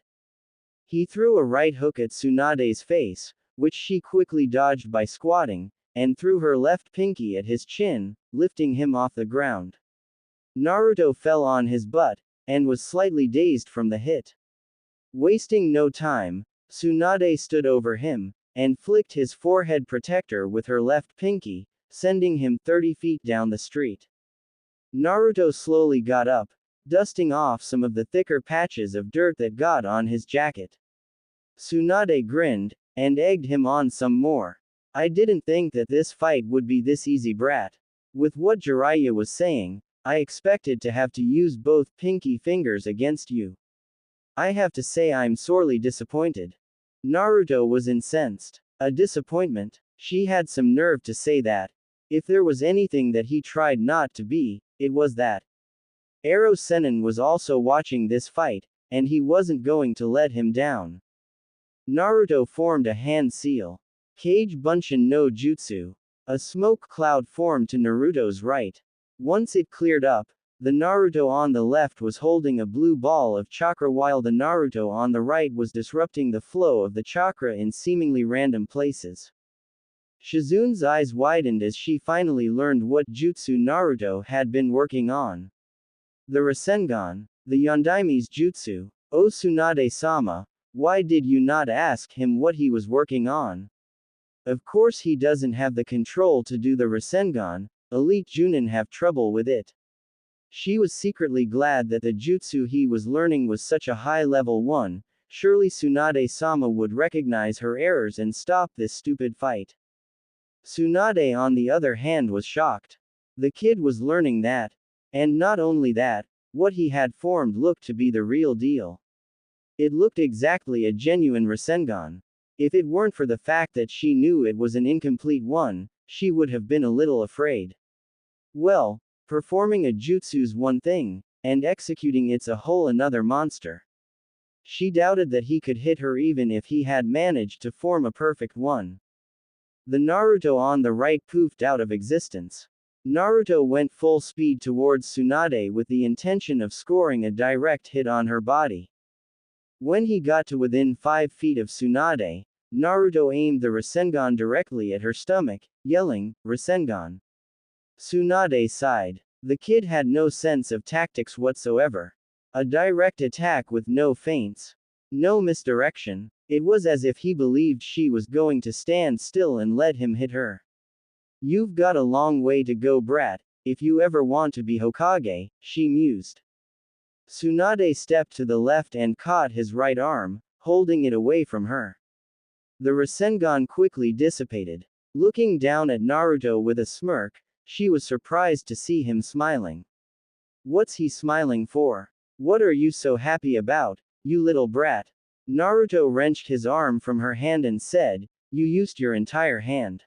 He threw a right hook at Tsunade's face, which she quickly dodged by squatting, and threw her left pinky at his chin, lifting him off the ground. Naruto fell on his butt, and was slightly dazed from the hit. Wasting no time, Tsunade stood over him, and flicked his forehead protector with her left pinky, sending him 30 feet down the street. Naruto slowly got up, dusting off some of the thicker patches of dirt that got on his jacket. Tsunade grinned, and egged him on some more. I didn't think that this fight would be this easy, brat. With what Jiraiya was saying, I expected to have to use both pinky fingers against you. I have to say I'm sorely disappointed. Naruto was incensed. A disappointment? She had some nerve to say that. If there was anything that he tried not to be, it was that. Ero Sennin was also watching this fight, and he wasn't going to let him down. Naruto formed a hand seal. Kage Bunshin no Jutsu. A smoke cloud formed to Naruto's right. Once it cleared up, the Naruto on the left was holding a blue ball of chakra while the Naruto on the right was disrupting the flow of the chakra in seemingly random places. Shizune's eyes widened as she finally learned what jutsu Naruto had been working on. The Rasengan, the Yondaime's jutsu. O Tsunade-sama, why did you not ask him what he was working on? Of course he doesn't have the control to do the Rasengan, elite Junin have trouble with it. She was secretly glad that the jutsu he was learning was such a high level one, surely Tsunade-sama would recognize her errors and stop this stupid fight. Tsunade on the other hand was shocked. The kid was learning that. And not only that, what he had formed looked to be the real deal. It looked exactly a genuine Rasengan. If it weren't for the fact that she knew it was an incomplete one, she would have been a little afraid. Well, performing a jutsu's one thing, and executing it's a whole another monster. She doubted that he could hit her even if he had managed to form a perfect one. The Naruto on the right poofed out of existence. Naruto went full speed towards Tsunade with the intention of scoring a direct hit on her body. When he got to within 5 feet of Tsunade, Naruto aimed the Rasengan directly at her stomach, yelling, "Rasengan!" Tsunade sighed. The kid had no sense of tactics whatsoever. A direct attack with no feints. No misdirection. It was as if he believed she was going to stand still and let him hit her. You've got a long way to go, brat, if you ever want to be Hokage, she mused. Tsunade stepped to the left and caught his right arm, holding it away from her. The Rasengan quickly dissipated. Looking down at Naruto with a smirk, she was surprised to see him smiling. What's he smiling for? What are you so happy about, you little brat? Naruto wrenched his arm from her hand and said, "You used your entire hand."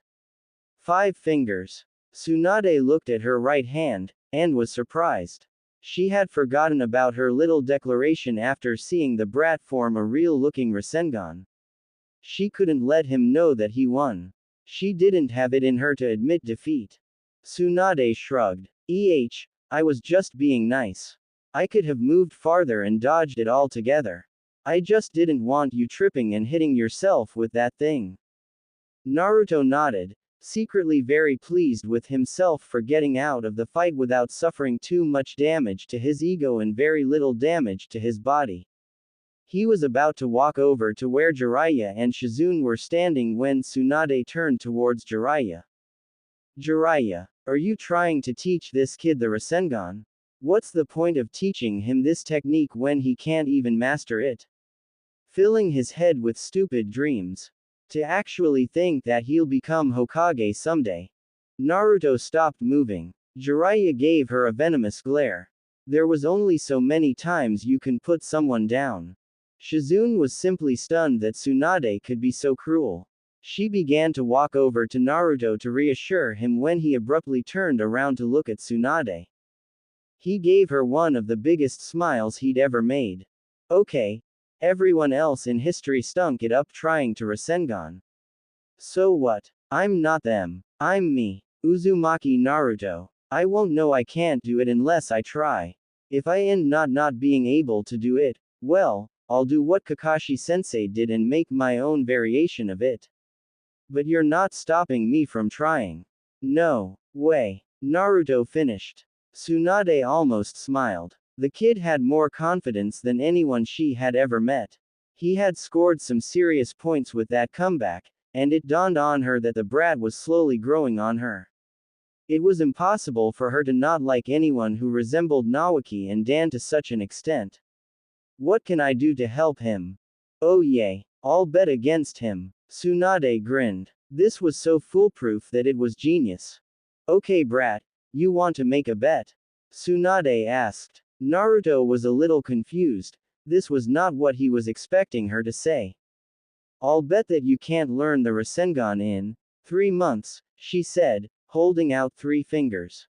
5 fingers. Tsunade looked at her right hand, and was surprised. She had forgotten about her little declaration after seeing the brat form a real-looking Rasengan. She couldn't let him know that he won. She didn't have it in her to admit defeat. Tsunade shrugged. I was just being nice. I could have moved farther and dodged it altogether. I just didn't want you tripping and hitting yourself with that thing. Naruto nodded, secretly very pleased with himself for getting out of the fight without suffering too much damage to his ego and very little damage to his body. He was about to walk over to where Jiraiya and Shizune were standing when Tsunade turned towards Jiraiya. Jiraiya, are you trying to teach this kid the Rasengan? What's the point of teaching him this technique when he can't even master it? Filling his head with stupid dreams. To actually think that he'll become Hokage someday. Naruto stopped moving. Jiraiya gave her a venomous glare. There was only so many times you can put someone down. Shizune was simply stunned that Tsunade could be so cruel. She began to walk over to Naruto to reassure him when he abruptly turned around to look at Tsunade. He gave her one of the biggest smiles he'd ever made. Okay. Everyone else in history stunk it up trying to Rasengan. So what? I'm not them. I'm me. Uzumaki Naruto. I won't know I can't do it unless I try. If I end not being able to do it, well, I'll do what Kakashi-sensei did and make my own variation of it. But you're not stopping me from trying. No way. Naruto finished. Tsunade almost smiled. The kid had more confidence than anyone she had ever met. He had scored some serious points with that comeback, and it dawned on her that the brat was slowly growing on her. It was impossible for her to not like anyone who resembled Naoki and Dan to such an extent. What can I do to help him? Oh yay, I'll bet against him. Tsunade grinned. This was so foolproof that it was genius. Okay, brat, you want to make a bet? Tsunade asked. Naruto was a little confused. This was not what he was expecting her to say. I'll bet that you can't learn the Rasengan in 3 months, she said, holding out 3 fingers.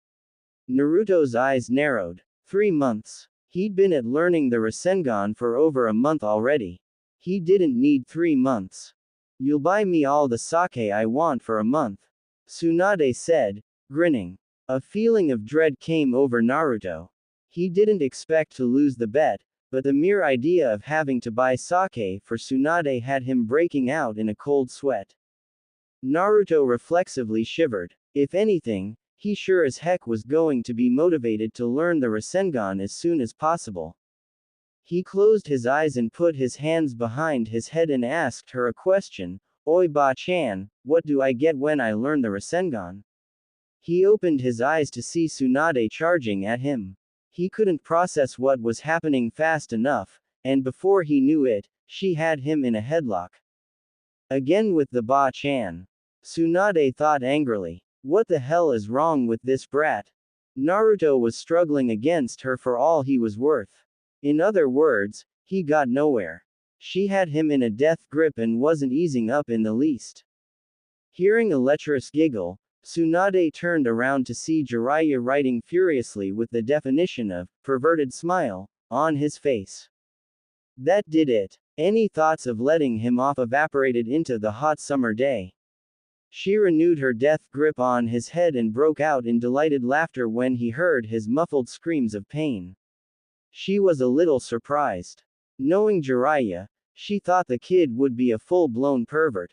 Naruto's eyes narrowed. 3 months. He'd been at learning the Rasengan for over a month already. He didn't need 3 months. You'll buy me all the sake I want for a month, Tsunade said, grinning. A feeling of dread came over Naruto. He didn't expect to lose the bet, but the mere idea of having to buy sake for Tsunade had him breaking out in a cold sweat. Naruto reflexively shivered. If anything, he sure as heck was going to be motivated to learn the Rasengan as soon as possible. He closed his eyes and put his hands behind his head and asked her a question. Oi ba-chan, what do I get when I learn the Rasengan? He opened his eyes to see Tsunade charging at him. He couldn't process what was happening fast enough, and before he knew it, she had him in a headlock. Again with the ba-chan. Tsunade thought angrily. What the hell is wrong with this brat? Naruto was struggling against her for all he was worth. In other words, he got nowhere. She had him in a death grip and wasn't easing up in the least. Hearing a lecherous giggle, Tsunade turned around to see Jiraiya writing furiously with the definition of perverted smile on his face. That did it. Any thoughts of letting him off evaporated into the hot summer day. She renewed her death grip on his head and broke out in delighted laughter when he heard his muffled screams of pain. She was a little surprised. Knowing Jiraiya, she thought the kid would be a full-blown pervert.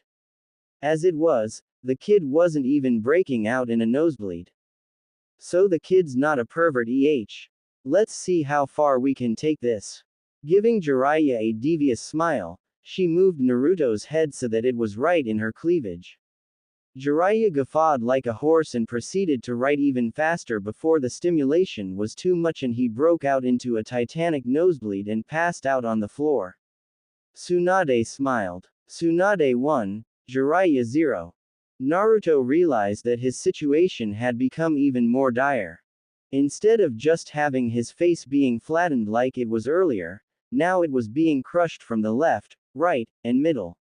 As it was, the kid wasn't even breaking out in a nosebleed. So the kid's not a pervert Let's see how far we can take this. Giving Jiraiya a devious smile, she moved Naruto's head so that it was right in her cleavage. Jiraiya guffawed like a horse and proceeded to write even faster before the stimulation was too much and he broke out into a titanic nosebleed and passed out on the floor. Tsunade smiled. Tsunade 1, Jiraiya 0. Naruto realized that his situation had become even more dire. Instead of just having his face being flattened like it was earlier, now it was being crushed from the left, right, and middle.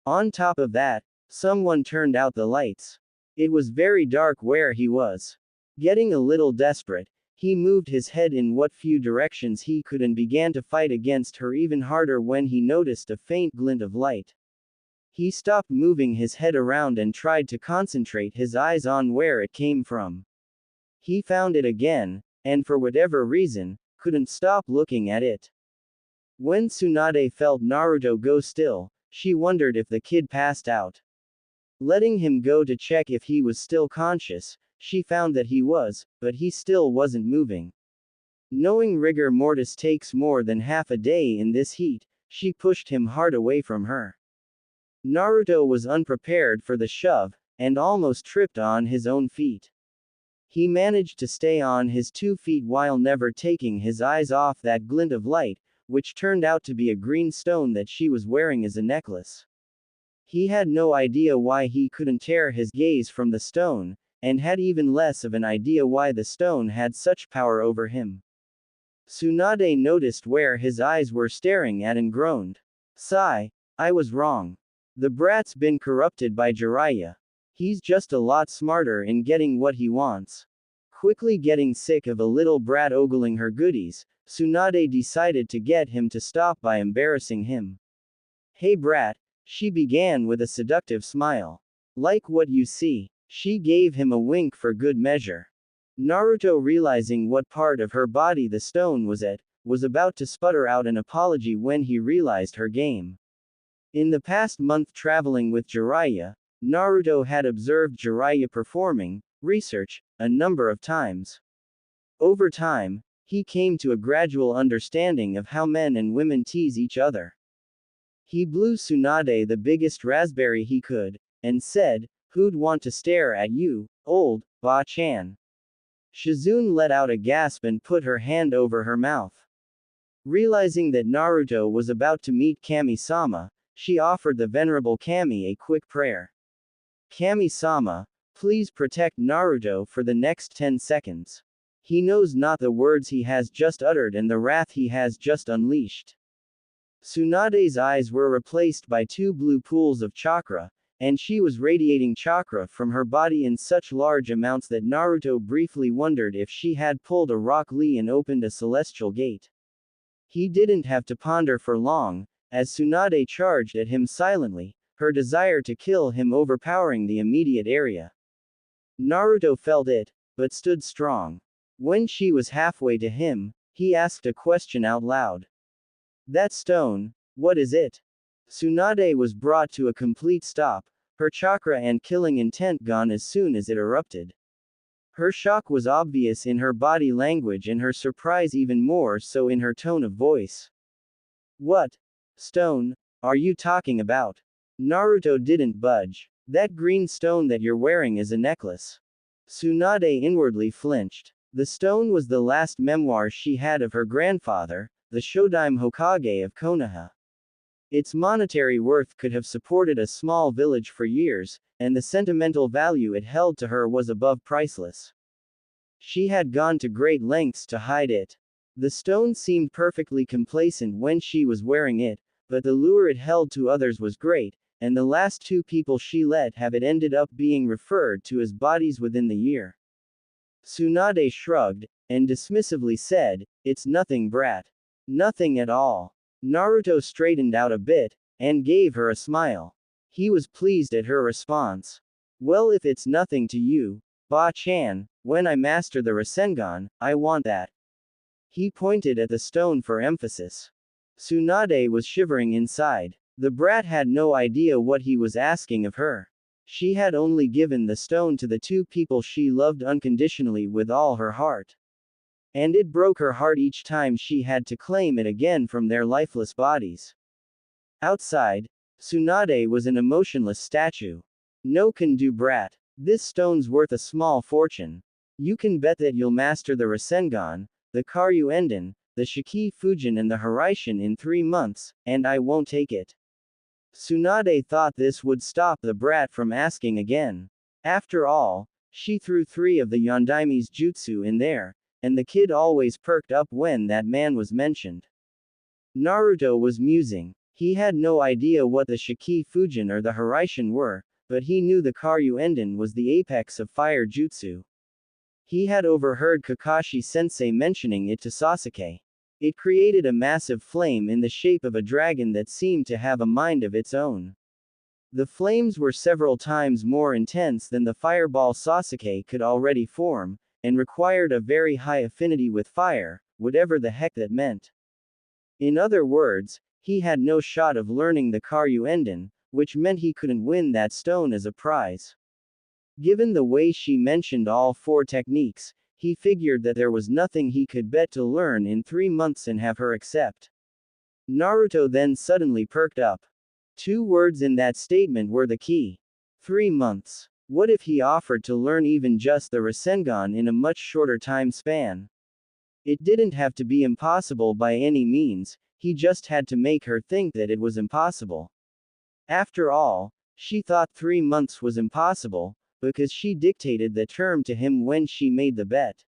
On top of that, someone turned out the lights. It was very dark where he was. Getting a little desperate, he moved his head in what few directions he could and began to fight against her even harder when he noticed a faint glint of light. He stopped moving his head around and tried to concentrate his eyes on where it came from. He found it again, and for whatever reason, couldn't stop looking at it. When Tsunade felt Naruto go still, she wondered if the kid passed out. Letting him go to check if he was still conscious, she found that he was, but he still wasn't moving. Knowing rigor mortis takes more than half a day in this heat, she pushed him hard away from her. Naruto was unprepared for the shove, and almost tripped on his own feet. He managed to stay on his 2 feet while never taking his eyes off that glint of light, which turned out to be a green stone that she was wearing as a necklace. He had no idea why he couldn't tear his gaze from the stone, and had even less of an idea why the stone had such power over him. Tsunade noticed where his eyes were staring at and groaned. Sigh, I was wrong. The brat's been corrupted by Jiraiya. He's just a lot smarter in getting what he wants. Quickly getting sick of a little brat ogling her goodies, Tsunade decided to get him to stop by embarrassing him. Hey brat, she began with a seductive smile. Like what you see. She gave him a wink for good measure. Naruto, realizing what part of her body the stone was at, was about to sputter out an apology when he realized her game. In the past month traveling with Jiraiya, Naruto had observed Jiraiya performing research a number of times. Over time, he came to a gradual understanding of how men and women tease each other. He blew Tsunade the biggest raspberry he could, and said, "Who'd want to stare at you, old ba-chan?" Shizune let out a gasp and put her hand over her mouth. Realizing that Naruto was about to meet Kami-sama, she offered the venerable Kami a quick prayer. Kami-sama, please protect Naruto for the next 10 seconds. He knows not the words he has just uttered and the wrath he has just unleashed. Tsunade's eyes were replaced by two blue pools of chakra, and she was radiating chakra from her body in such large amounts that Naruto briefly wondered if she had pulled a Rock Lee and opened a celestial gate. He didn't have to ponder for long, as Tsunade charged at him silently, her desire to kill him overpowering the immediate area. Naruto felt it, but stood strong. When she was halfway to him, he asked a question out loud. That stone, what is it? Tsunade was brought to a complete stop, her chakra and killing intent gone as soon as it erupted. Her shock was obvious in her body language and her surprise even more so in her tone of voice. What stone are you talking about? Naruto didn't budge. That green stone that you're wearing is a necklace. Tsunade inwardly flinched. The stone was the last memoir she had of her grandfather, the Shodaime Hokage of Konoha. Its monetary worth could have supported a small village for years, and the sentimental value it held to her was above priceless. She had gone to great lengths to hide it. The stone seemed perfectly complacent when she was wearing it, but the lure it held to others was great, and the last two people she let have it ended up being referred to as bodies within the year. Tsunade shrugged, and dismissively said, "It's nothing, brat. Nothing at all." Naruto straightened out a bit, and gave her a smile. He was pleased at her response. Well, if it's nothing to you, Ba-chan, when I master the Rasengan, I want that. He pointed at the stone for emphasis. Tsunade was shivering inside. The brat had no idea what he was asking of her. She had only given the stone to the two people she loved unconditionally with all her heart. And it broke her heart each time she had to claim it again from their lifeless bodies. Outside, Tsunade was an emotionless statue. No can do, brat. This stone's worth a small fortune. You can bet that you'll master the Rasengan, the Karyuenden, the Shiki Fujin and the Hiraishin in 3 months, and I won't take it. Tsunade thought this would stop the brat from asking again. After all, she threw 3 of the Yondaime's jutsu in there, and the kid always perked up when that man was mentioned. Naruto was musing. He had no idea what the Shiki Fujin or the Hiraishin were, but he knew the Karyuenden was the apex of fire jutsu. He had overheard Kakashi-sensei mentioning it to Sasuke. It created a massive flame in the shape of a dragon that seemed to have a mind of its own. The flames were several times more intense than the fireball Sasuke could already form, and required a very high affinity with fire, whatever the heck that meant. In other words, he had no shot of learning the Karyuenden, which meant he couldn't win that stone as a prize. Given the way she mentioned all 4 techniques, he figured that there was nothing he could bet to learn in 3 months and have her accept. Naruto then suddenly perked up. 2 words in that statement were the key. 3 months. What if he offered to learn even just the Rasengan in a much shorter time span? It didn't have to be impossible by any means, he just had to make her think that it was impossible. After all, she thought 3 months was impossible, because she dictated the term to him when she made the bet.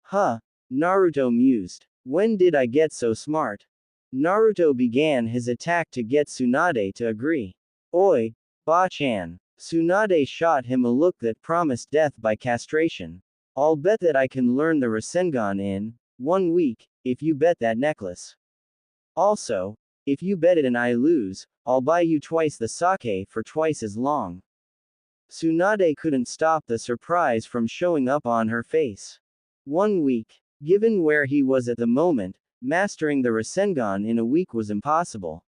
Huh, Naruto mused. When did I get so smart? Naruto began his attack to get Tsunade to agree. Oi, Ba-chan. Tsunade shot him a look that promised death by castration. I'll bet that I can learn the Rasengan in 1 week, if you bet that necklace. Also, if you bet it and I lose, I'll buy you twice the sake for twice as long. Tsunade couldn't stop the surprise from showing up on her face. 1 week. Given where he was at the moment, mastering the Rasengan in a week was impossible.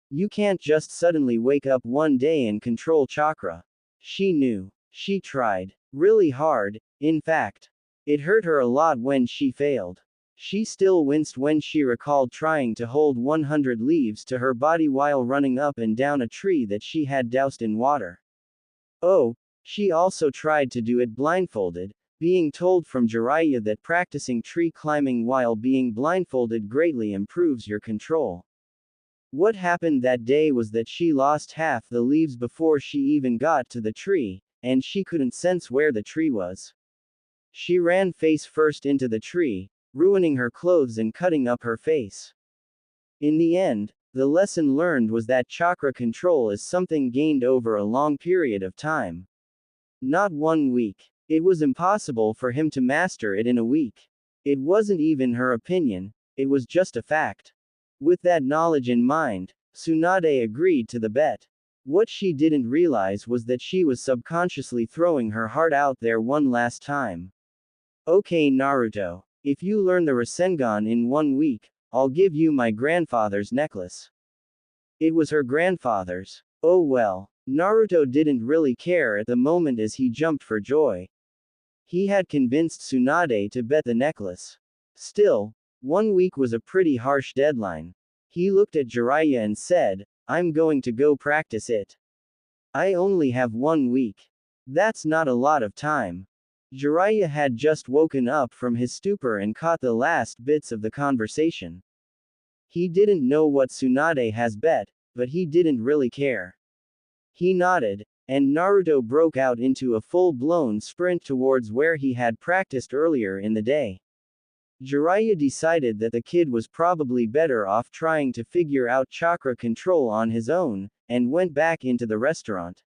You can't just suddenly wake up one day and control chakra. She knew. She tried. Really hard, in fact. It hurt her a lot when she failed. She still winced when she recalled trying to hold 100 leaves to her body while running up and down a tree that she had doused in water. Oh, she also tried to do it blindfolded, being told from Jiraiya that practicing tree climbing while being blindfolded greatly improves your control. What happened that day was that she lost half the leaves before she even got to the tree, and she couldn't sense where the tree was. She ran face first into the tree, ruining her clothes and cutting up her face. In the end, the lesson learned was that chakra control is something gained over a long period of time. Not 1 week. It was impossible for him to master it in a week. It wasn't even her opinion, it was just a fact. With that knowledge in mind, Tsunade agreed to the bet. What she didn't realize was that she was subconsciously throwing her heart out there one last time. Okay, Naruto. If you learn the Rasengan in 1 week, I'll give you my grandfather's necklace. It was her grandfather's. Oh well. Naruto didn't really care at the moment as he jumped for joy. He had convinced Tsunade to bet the necklace. Still, 1 week was a pretty harsh deadline. He looked at Jiraiya and said, I'm going to go practice it. I only have 1 week. That's not a lot of time. Jiraiya had just woken up from his stupor and caught the last bits of the conversation. He didn't know what Tsunade has bet, but he didn't really care. He nodded, and Naruto broke out into a full-blown sprint towards where he had practiced earlier in the day. Jiraiya decided that the kid was probably better off trying to figure out chakra control on his own, and went back into the restaurant.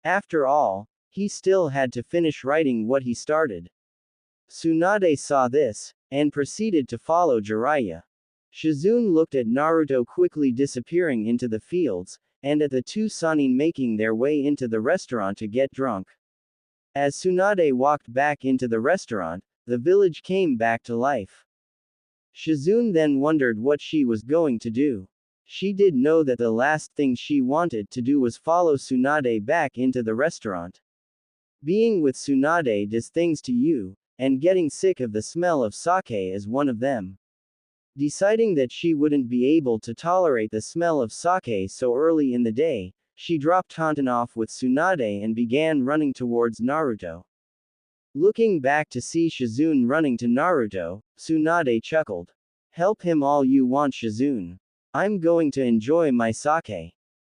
After all, he still had to finish writing what he started. Tsunade saw this, and proceeded to follow Jiraiya. Shizune looked at Naruto quickly disappearing into the fields, and at the two Sannin making their way into the restaurant to get drunk. As Tsunade walked back into the restaurant, the village came back to life. Shizune then wondered what she was going to do. She did know that the last thing she wanted to do was follow Tsunade back into the restaurant. Being with Tsunade does things to you, and getting sick of the smell of sake is one of them. Deciding that she wouldn't be able to tolerate the smell of sake so early in the day, she dropped Taunton off with Tsunade and began running towards Naruto. Looking back to see Shizune running to Naruto, Tsunade chuckled. Help him all you want, Shizune. I'm going to enjoy my sake.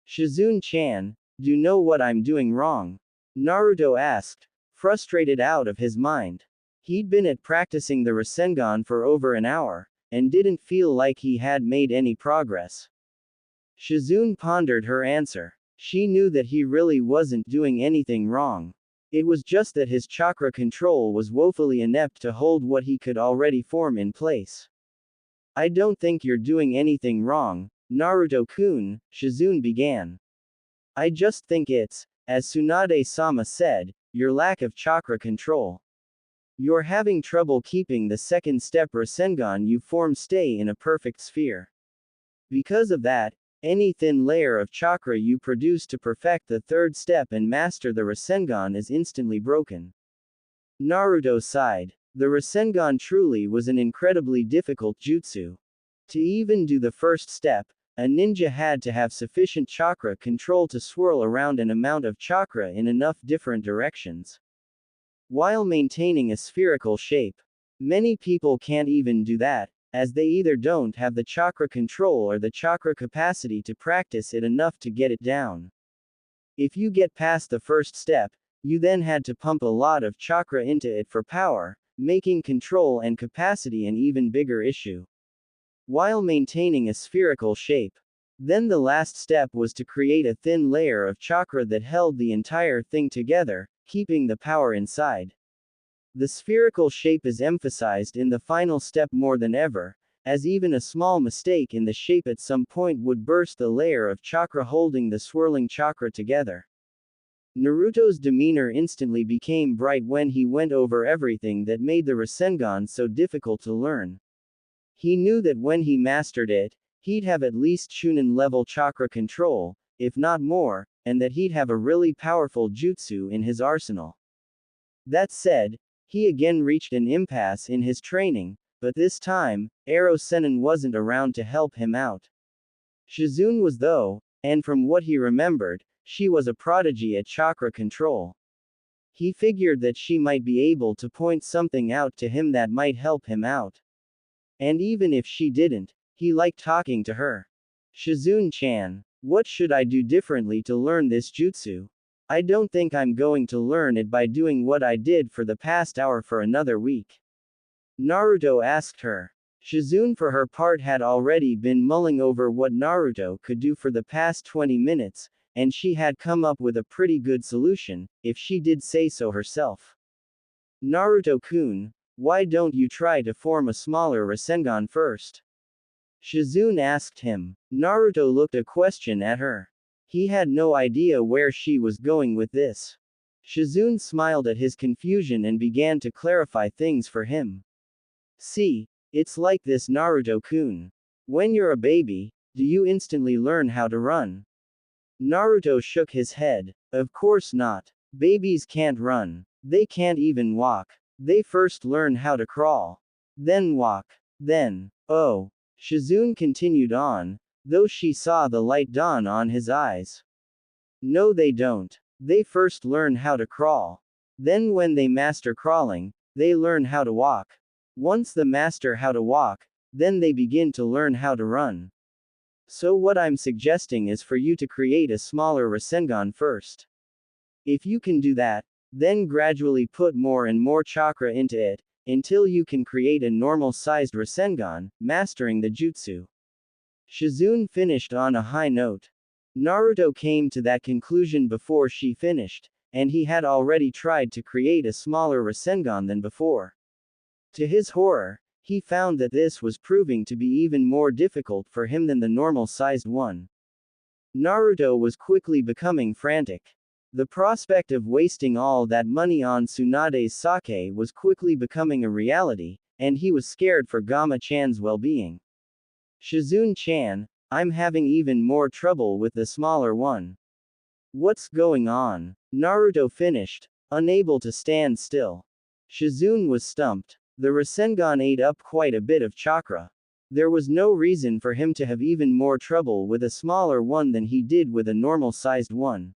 Shizune-chan, do you know what I'm doing wrong? Naruto asked, frustrated out of his mind. He'd been at practicing the Rasengan for over an hour, and didn't feel like he had made any progress. Shizune pondered her answer. She knew that he really wasn't doing anything wrong. It was just that his chakra control was woefully inept to hold what he could already form in place. I don't think you're doing anything wrong, Naruto-kun, Shizune began. I just think it's, as Tsunade-sama said, your lack of chakra control. You're having trouble keeping the second step Rasengan you form stay in a perfect sphere. Because of that, any thin layer of chakra you produce to perfect the third step and master the Rasengan is instantly broken. Naruto sighed. The Rasengan truly was an incredibly difficult jutsu. To even do the first step, a ninja had to have sufficient chakra control to swirl around an amount of chakra in enough different directions, while maintaining a spherical shape. Many people can't even do that, as they either don't have the chakra control or the chakra capacity to practice it enough to get it down. If you get past the first step, you then had to pump a lot of chakra into it for power, making control and capacity an even bigger issue, while maintaining a spherical shape. Then the last step was to create a thin layer of chakra that held the entire thing together, keeping the power inside. The spherical shape is emphasized in the final step more than ever, as even a small mistake in the shape at some point would burst the layer of chakra holding the swirling chakra together. Naruto's demeanor instantly became bright when he went over everything that made the Rasengan so difficult to learn. He knew that when he mastered it, he'd have at least Chunin-level chakra control, if not more, and that he'd have a really powerful jutsu in his arsenal. That said, he again reached an impasse in his training, but this time, Ero Sennin wasn't around to help him out. Shizune was though, and from what he remembered, she was a prodigy at chakra control. He figured that she might be able to point something out to him that might help him out. And even if she didn't, he liked talking to her. Shizune-chan, what should I do differently to learn this jutsu? I don't think I'm going to learn it by doing what I did for the past hour for another week. Naruto asked her. Shizune for her part had already been mulling over what Naruto could do for the past 20 minutes, and she had come up with a pretty good solution, if she did say so herself. Naruto-kun, why don't you try to form a smaller Rasengan first? Shizune asked him. Naruto looked a question at her. He had no idea where she was going with this. Shizune smiled at his confusion and began to clarify things for him. See, it's like this Naruto-kun. When you're a baby, do you instantly learn how to run? Naruto shook his head. Of course not. Babies can't run. They can't even walk. They first learn how to crawl. Then walk. Then, oh. Shizune continued on, though she saw the light dawn on his eyes. No, they don't. They first learn how to crawl. Then when they master crawling, they learn how to walk. Once they master how to walk, then they begin to learn how to run. So what I'm suggesting is for you to create a smaller Rasengan first. If you can do that, then gradually put more and more chakra into it, until you can create a normal-sized Rasengan, mastering the jutsu. Shizune finished on a high note. Naruto came to that conclusion before she finished, and he had already tried to create a smaller Rasengan than before. To his horror, he found that this was proving to be even more difficult for him than the normal-sized one. Naruto was quickly becoming frantic. The prospect of wasting all that money on Tsunade's sake was quickly becoming a reality, and he was scared for Gamma-chan's well-being. Shizune-chan, I'm having even more trouble with the smaller one. What's going on? Naruto finished, unable to stand still. Shizune was stumped. The Rasengan ate up quite a bit of chakra. There was no reason for him to have even more trouble with a smaller one than he did with a normal-sized one.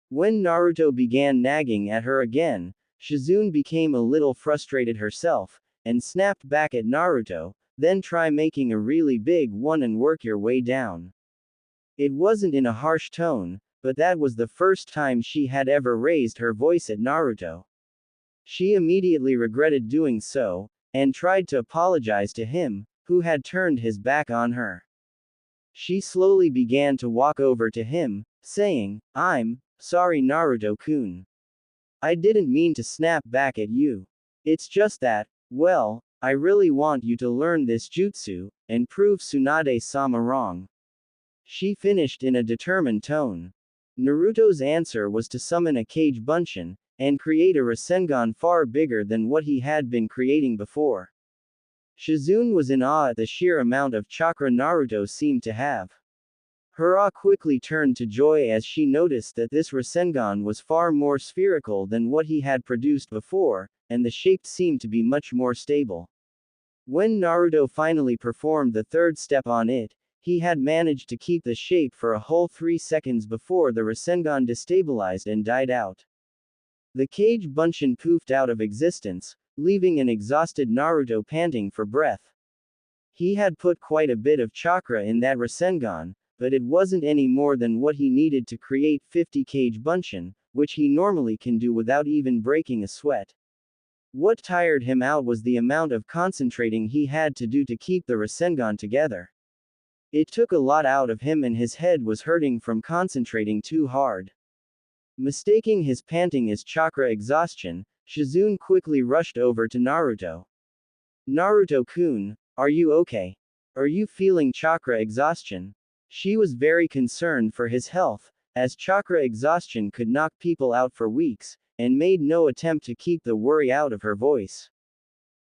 When Naruto began nagging at her again, Shizune became a little frustrated herself, and snapped back at Naruto, then try making a really big one and work your way down. It wasn't in a harsh tone, but that was the first time she had ever raised her voice at Naruto. She immediately regretted doing so, and tried to apologize to him, who had turned his back on her. She slowly began to walk over to him, saying, I'm sorry Naruto-kun. I didn't mean to snap back at you. It's just that, well, I really want you to learn this jutsu, and prove Tsunade-sama wrong. She finished in a determined tone. Naruto's answer was to summon a Kage Bunshin, and create a Rasengan far bigger than what he had been creating before. Shizune was in awe at the sheer amount of chakra Naruto seemed to have. Her awe quickly turned to joy as she noticed that this Rasengan was far more spherical than what he had produced before, and the shape seemed to be much more stable. When Naruto finally performed the third step on it, he had managed to keep the shape for a whole 3 seconds before the Rasengan destabilized and died out. The Kage Bunshin poofed out of existence, leaving an exhausted Naruto panting for breath. He had put quite a bit of chakra in that Rasengan, but it wasn't any more than what he needed to create 50 Kage Bunshin, which he normally can do without even breaking a sweat. What tired him out was the amount of concentrating he had to do to keep the Rasengan together. It took a lot out of him and his head was hurting from concentrating too hard. Mistaking his panting as chakra exhaustion, Shizune quickly rushed over to Naruto. Naruto-kun, are you okay? Are you feeling chakra exhaustion? She was very concerned for his health, as chakra exhaustion could knock people out for weeks, and made no attempt to keep the worry out of her voice.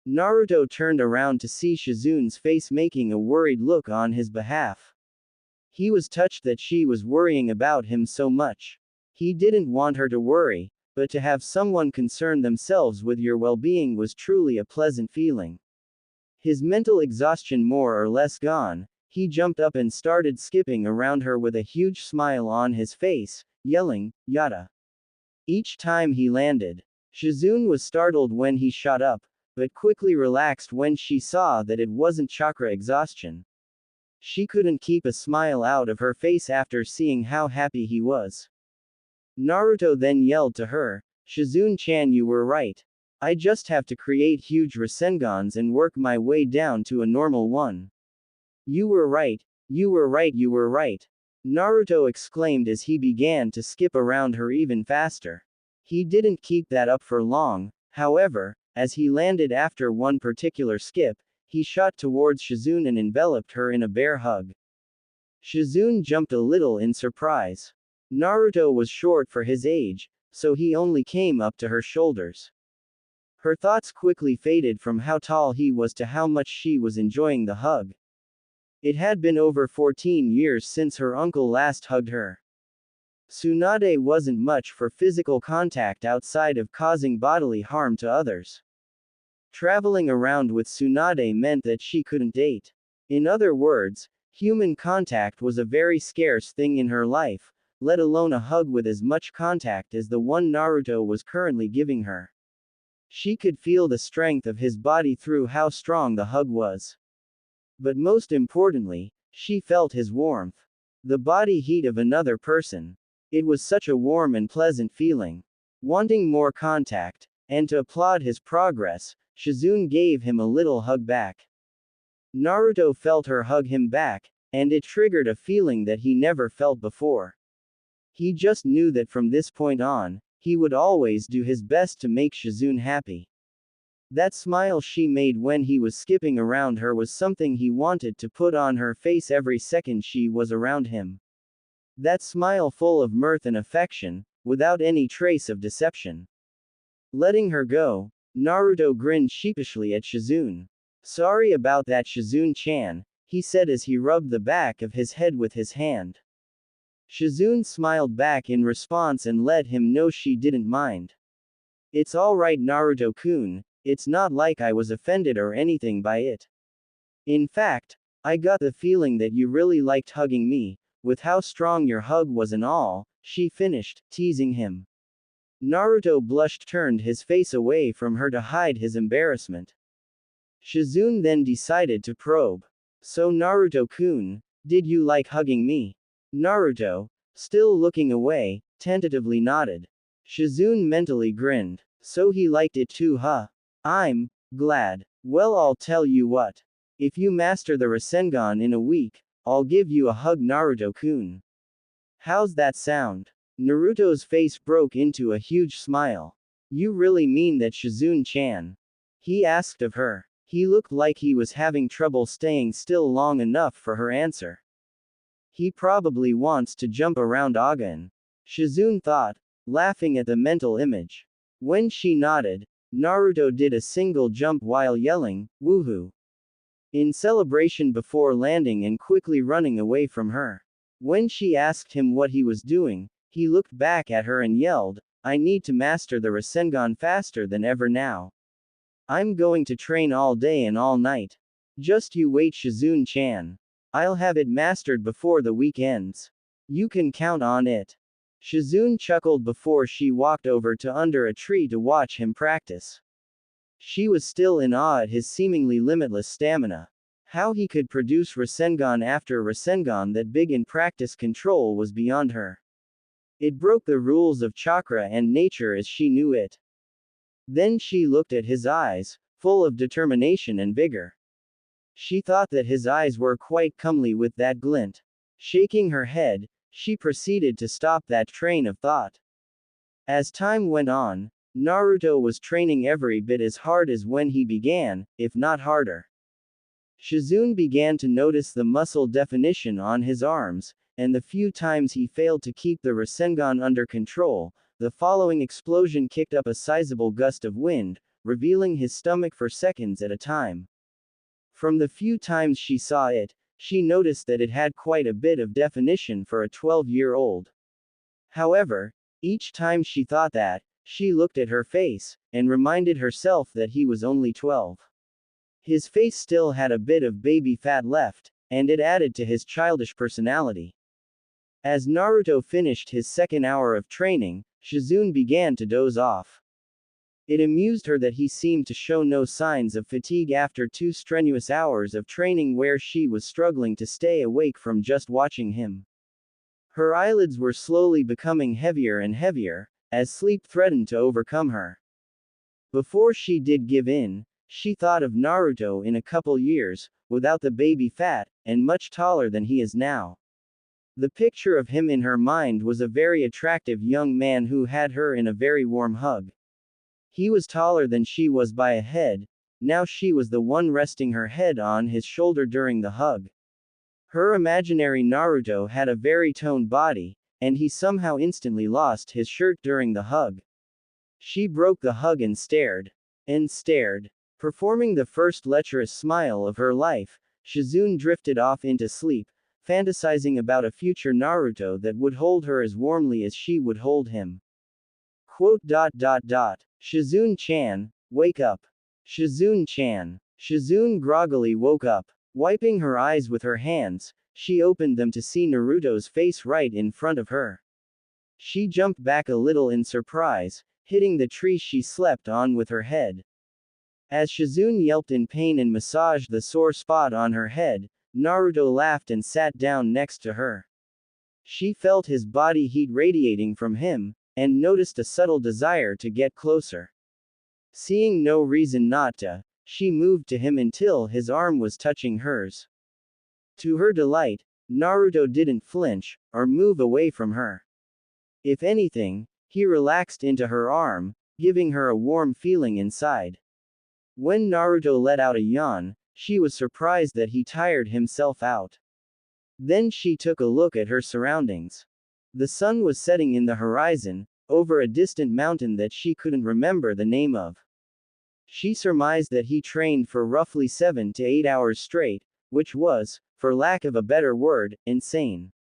Naruto turned around to see Shizune's face making a worried look on his behalf. He was touched that she was worrying about him so much. He didn't want her to worry, but to have someone concern themselves with your well-being was truly a pleasant feeling. His mental exhaustion more or less gone, he jumped up and started skipping around her with a huge smile on his face, yelling, "Yada!" Each time he landed. Shizune was startled when he shot up, but quickly relaxed when she saw that it wasn't chakra exhaustion. She couldn't keep a smile out of her face after seeing how happy he was. Naruto then yelled to her, Shizune-chan, you were right. I just have to create huge Rasengans and work my way down to a normal one. You were right, you were right, you were right. Naruto exclaimed as he began to skip around her even faster. He didn't keep that up for long, however, as he landed after one particular skip, he shot towards Shizune and enveloped her in a bear hug. Shizune jumped a little in surprise. Naruto was short for his age, so he only came up to her shoulders. Her thoughts quickly faded from how tall he was to how much she was enjoying the hug. It had been over 14 years since her uncle last hugged her. Tsunade wasn't much for physical contact outside of causing bodily harm to others. Traveling around with tsunade meant that she couldn't date. In other words, human contact was a very scarce thing in her life, let alone a hug with as much contact as the one Naruto was currently giving her. She could feel the strength of his body through how strong the hug was. But most importantly, she felt his warmth. The body heat of another person. It was such a warm and pleasant feeling. Wanting more contact, and to applaud his progress, Shizune gave him a little hug back. Naruto felt her hug him back, and it triggered a feeling that he never felt before. He just knew that from this point on, he would always do his best to make Shizune happy. That smile she made when he was skipping around her was something he wanted to put on her face every second she was around him. That smile full of mirth and affection, without any trace of deception. Letting her go, Naruto grinned sheepishly at Shizune. Sorry about that, Shizune-chan, he said as he rubbed the back of his head with his hand. Shizune smiled back in response and let him know she didn't mind. It's alright, Naruto-kun, it's not like I was offended or anything by it. In fact, I got the feeling that you really liked hugging me, with how strong your hug was and all, she finished, teasing him. Naruto blushed, turned his face away from her to hide his embarrassment. Shizune then decided to probe. So Naruto-kun, did you like hugging me? Naruto, still looking away, tentatively nodded. Shizune mentally grinned. So he liked it too, huh? I'm glad. Well, I'll tell you what. If you master the Rasengan in a week, I'll give you a hug, Naruto-kun. How's that sound? Naruto's face broke into a huge smile. You really mean that, Shizune-chan? He asked of her. He looked like he was having trouble staying still long enough for her answer. He probably wants to jump around again. Shizune thought, laughing at the mental image. When she nodded, Naruto did a single jump while yelling, woohoo! In celebration before landing and quickly running away from her. When she asked him what he was doing, he looked back at her and yelled, I need to master the Rasengan faster than ever now. I'm going to train all day and all night. Just you wait, Shizune-chan. I'll have it mastered before the week ends. You can count on it. Shizune chuckled before she walked over to under a tree to watch him practice. She was still in awe at his seemingly limitless stamina. How he could produce Rasengan after Rasengan that big in practice control was beyond her. It broke the rules of chakra and nature as she knew it. Then she looked at his eyes, full of determination and vigor. She thought that his eyes were quite comely with that glint. Shaking her head, she proceeded to stop that train of thought. As time went on, Naruto was training every bit as hard as when he began, if not harder. Shizune began to notice the muscle definition on his arms, and the few times he failed to keep the Rasengan under control, the following explosion kicked up a sizable gust of wind, revealing his stomach for seconds at a time. From the few times she saw it, she noticed that it had quite a bit of definition for a 12-year-old. However, each time she thought that, she looked at her face, and reminded herself that he was only 12. His face still had a bit of baby fat left, and it added to his childish personality. As Naruto finished his second hour of training, Shizune began to doze off. It amused her that he seemed to show no signs of fatigue after 2 strenuous hours of training where she was struggling to stay awake from just watching him. Her eyelids were slowly becoming heavier and heavier, as sleep threatened to overcome her. Before she did give in, she thought of Naruto in a couple years, without the baby fat, and much taller than he is now. The picture of him in her mind was a very attractive young man who had her in a very warm hug. He was taller than she was by a head, now she was the one resting her head on his shoulder during the hug. Her imaginary Naruto had a very toned body, and he somehow instantly lost his shirt during the hug. She broke the hug and stared. And stared. Performing the first lecherous smile of her life, Shizune drifted off into sleep, fantasizing about a future Naruto that would hold her as warmly as she would hold him. Shizune-chan, wake up. Shizune-chan. Shizune groggily woke up. Wiping her eyes with her hands, she opened them to see Naruto's face right in front of her. She jumped back a little in surprise, hitting the tree she slept on with her head. As Shizune yelped in pain and massaged the sore spot on her head, Naruto laughed and sat down next to her. She felt his body heat radiating from him, and noticed a subtle desire to get closer. Seeing no reason not to, she moved to him until his arm was touching hers. To her delight, Naruto didn't flinch, or move away from her. If anything, he relaxed into her arm, giving her a warm feeling inside. When Naruto let out a yawn, she was surprised that he tired himself out. Then she took a look at her surroundings. The sun was setting in the horizon, over a distant mountain that she couldn't remember the name of. She surmised that he trained for roughly 7 to 8 hours straight, which was, for lack of a better word, insane.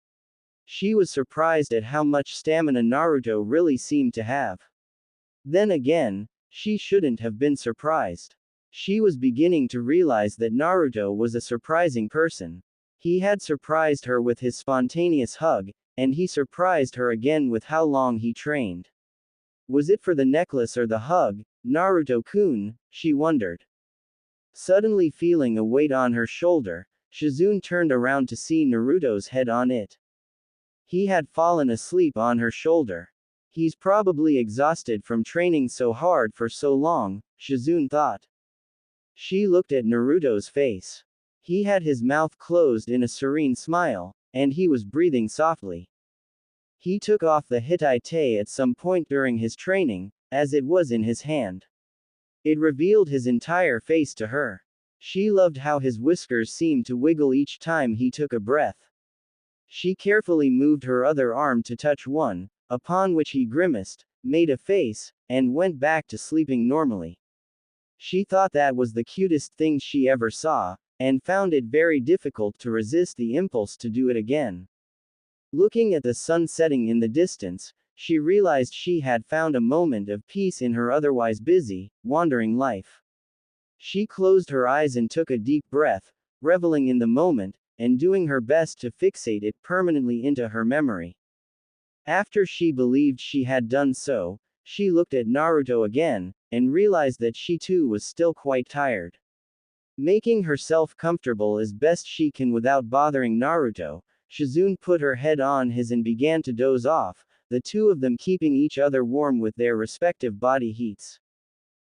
She was surprised at how much stamina Naruto really seemed to have. Then again, she shouldn't have been surprised. She was beginning to realize that Naruto was a surprising person. He had surprised her with his spontaneous hug, and he surprised her again with how long he trained. Was it for the necklace or the hug, Naruto-kun, she wondered. Suddenly feeling a weight on her shoulder, Shizune turned around to see Naruto's head on it. He had fallen asleep on her shoulder. He's probably exhausted from training so hard for so long, Shizune thought. She looked at Naruto's face. He had his mouth closed in a serene smile, and he was breathing softly. He took off the Hittite at some point during his training, as it was in his hand. It revealed his entire face to her. She loved how his whiskers seemed to wiggle each time he took a breath. She carefully moved her other arm to touch one, upon which he grimaced, made a face, and went back to sleeping normally. She thought that was the cutest thing she ever saw, and found it very difficult to resist the impulse to do it again. Looking at the sun setting in the distance, she realized she had found a moment of peace in her otherwise busy, wandering life. She closed her eyes and took a deep breath, reveling in the moment, and doing her best to fixate it permanently into her memory. After she believed she had done so, she looked at Naruto again, and realized that she too was still quite tired. Making herself comfortable as best she can without bothering Naruto, Shizune put her head on his and began to doze off, the two of them keeping each other warm with their respective body heats.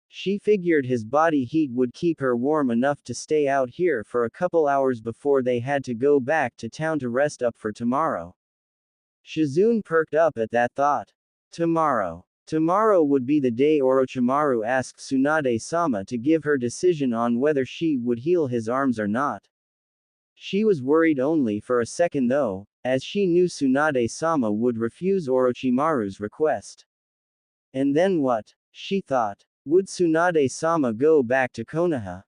She figured his body heat would keep her warm enough to stay out here for a couple hours before they had to go back to town to rest up for tomorrow. Shizune perked up at that thought. Tomorrow. Tomorrow would be the day Orochimaru asked Tsunade-sama to give her decision on whether she would heal his arms or not. She was worried only for a second though, as she knew Tsunade-sama would refuse Orochimaru's request. And then what? She thought. Would Tsunade-sama go back to Konoha?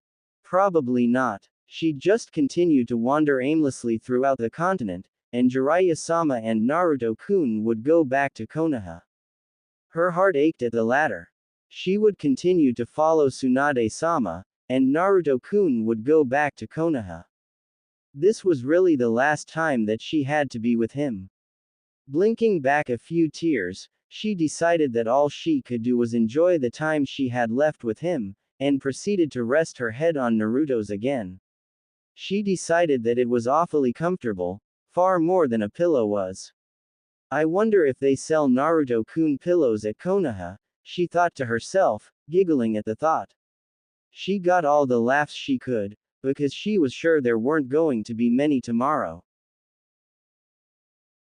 Probably not. She'd just continue to wander aimlessly throughout the continent, and Jiraiya-sama and Naruto-kun would go back to Konoha. Her heart ached at the latter. She would continue to follow Tsunade-sama, and Naruto-kun would go back to Konoha. This was really the last time that she had to be with him. Blinking back a few tears, She decided that all she could do was enjoy the time she had left with him, and proceeded to rest her head on Naruto's again. She decided that it was awfully comfortable, far more than a pillow was. I wonder if they sell Naruto-kun pillows at Konoha, she thought to herself, giggling at the thought. She got all the laughs she could, because she was sure there weren't going to be many tomorrow.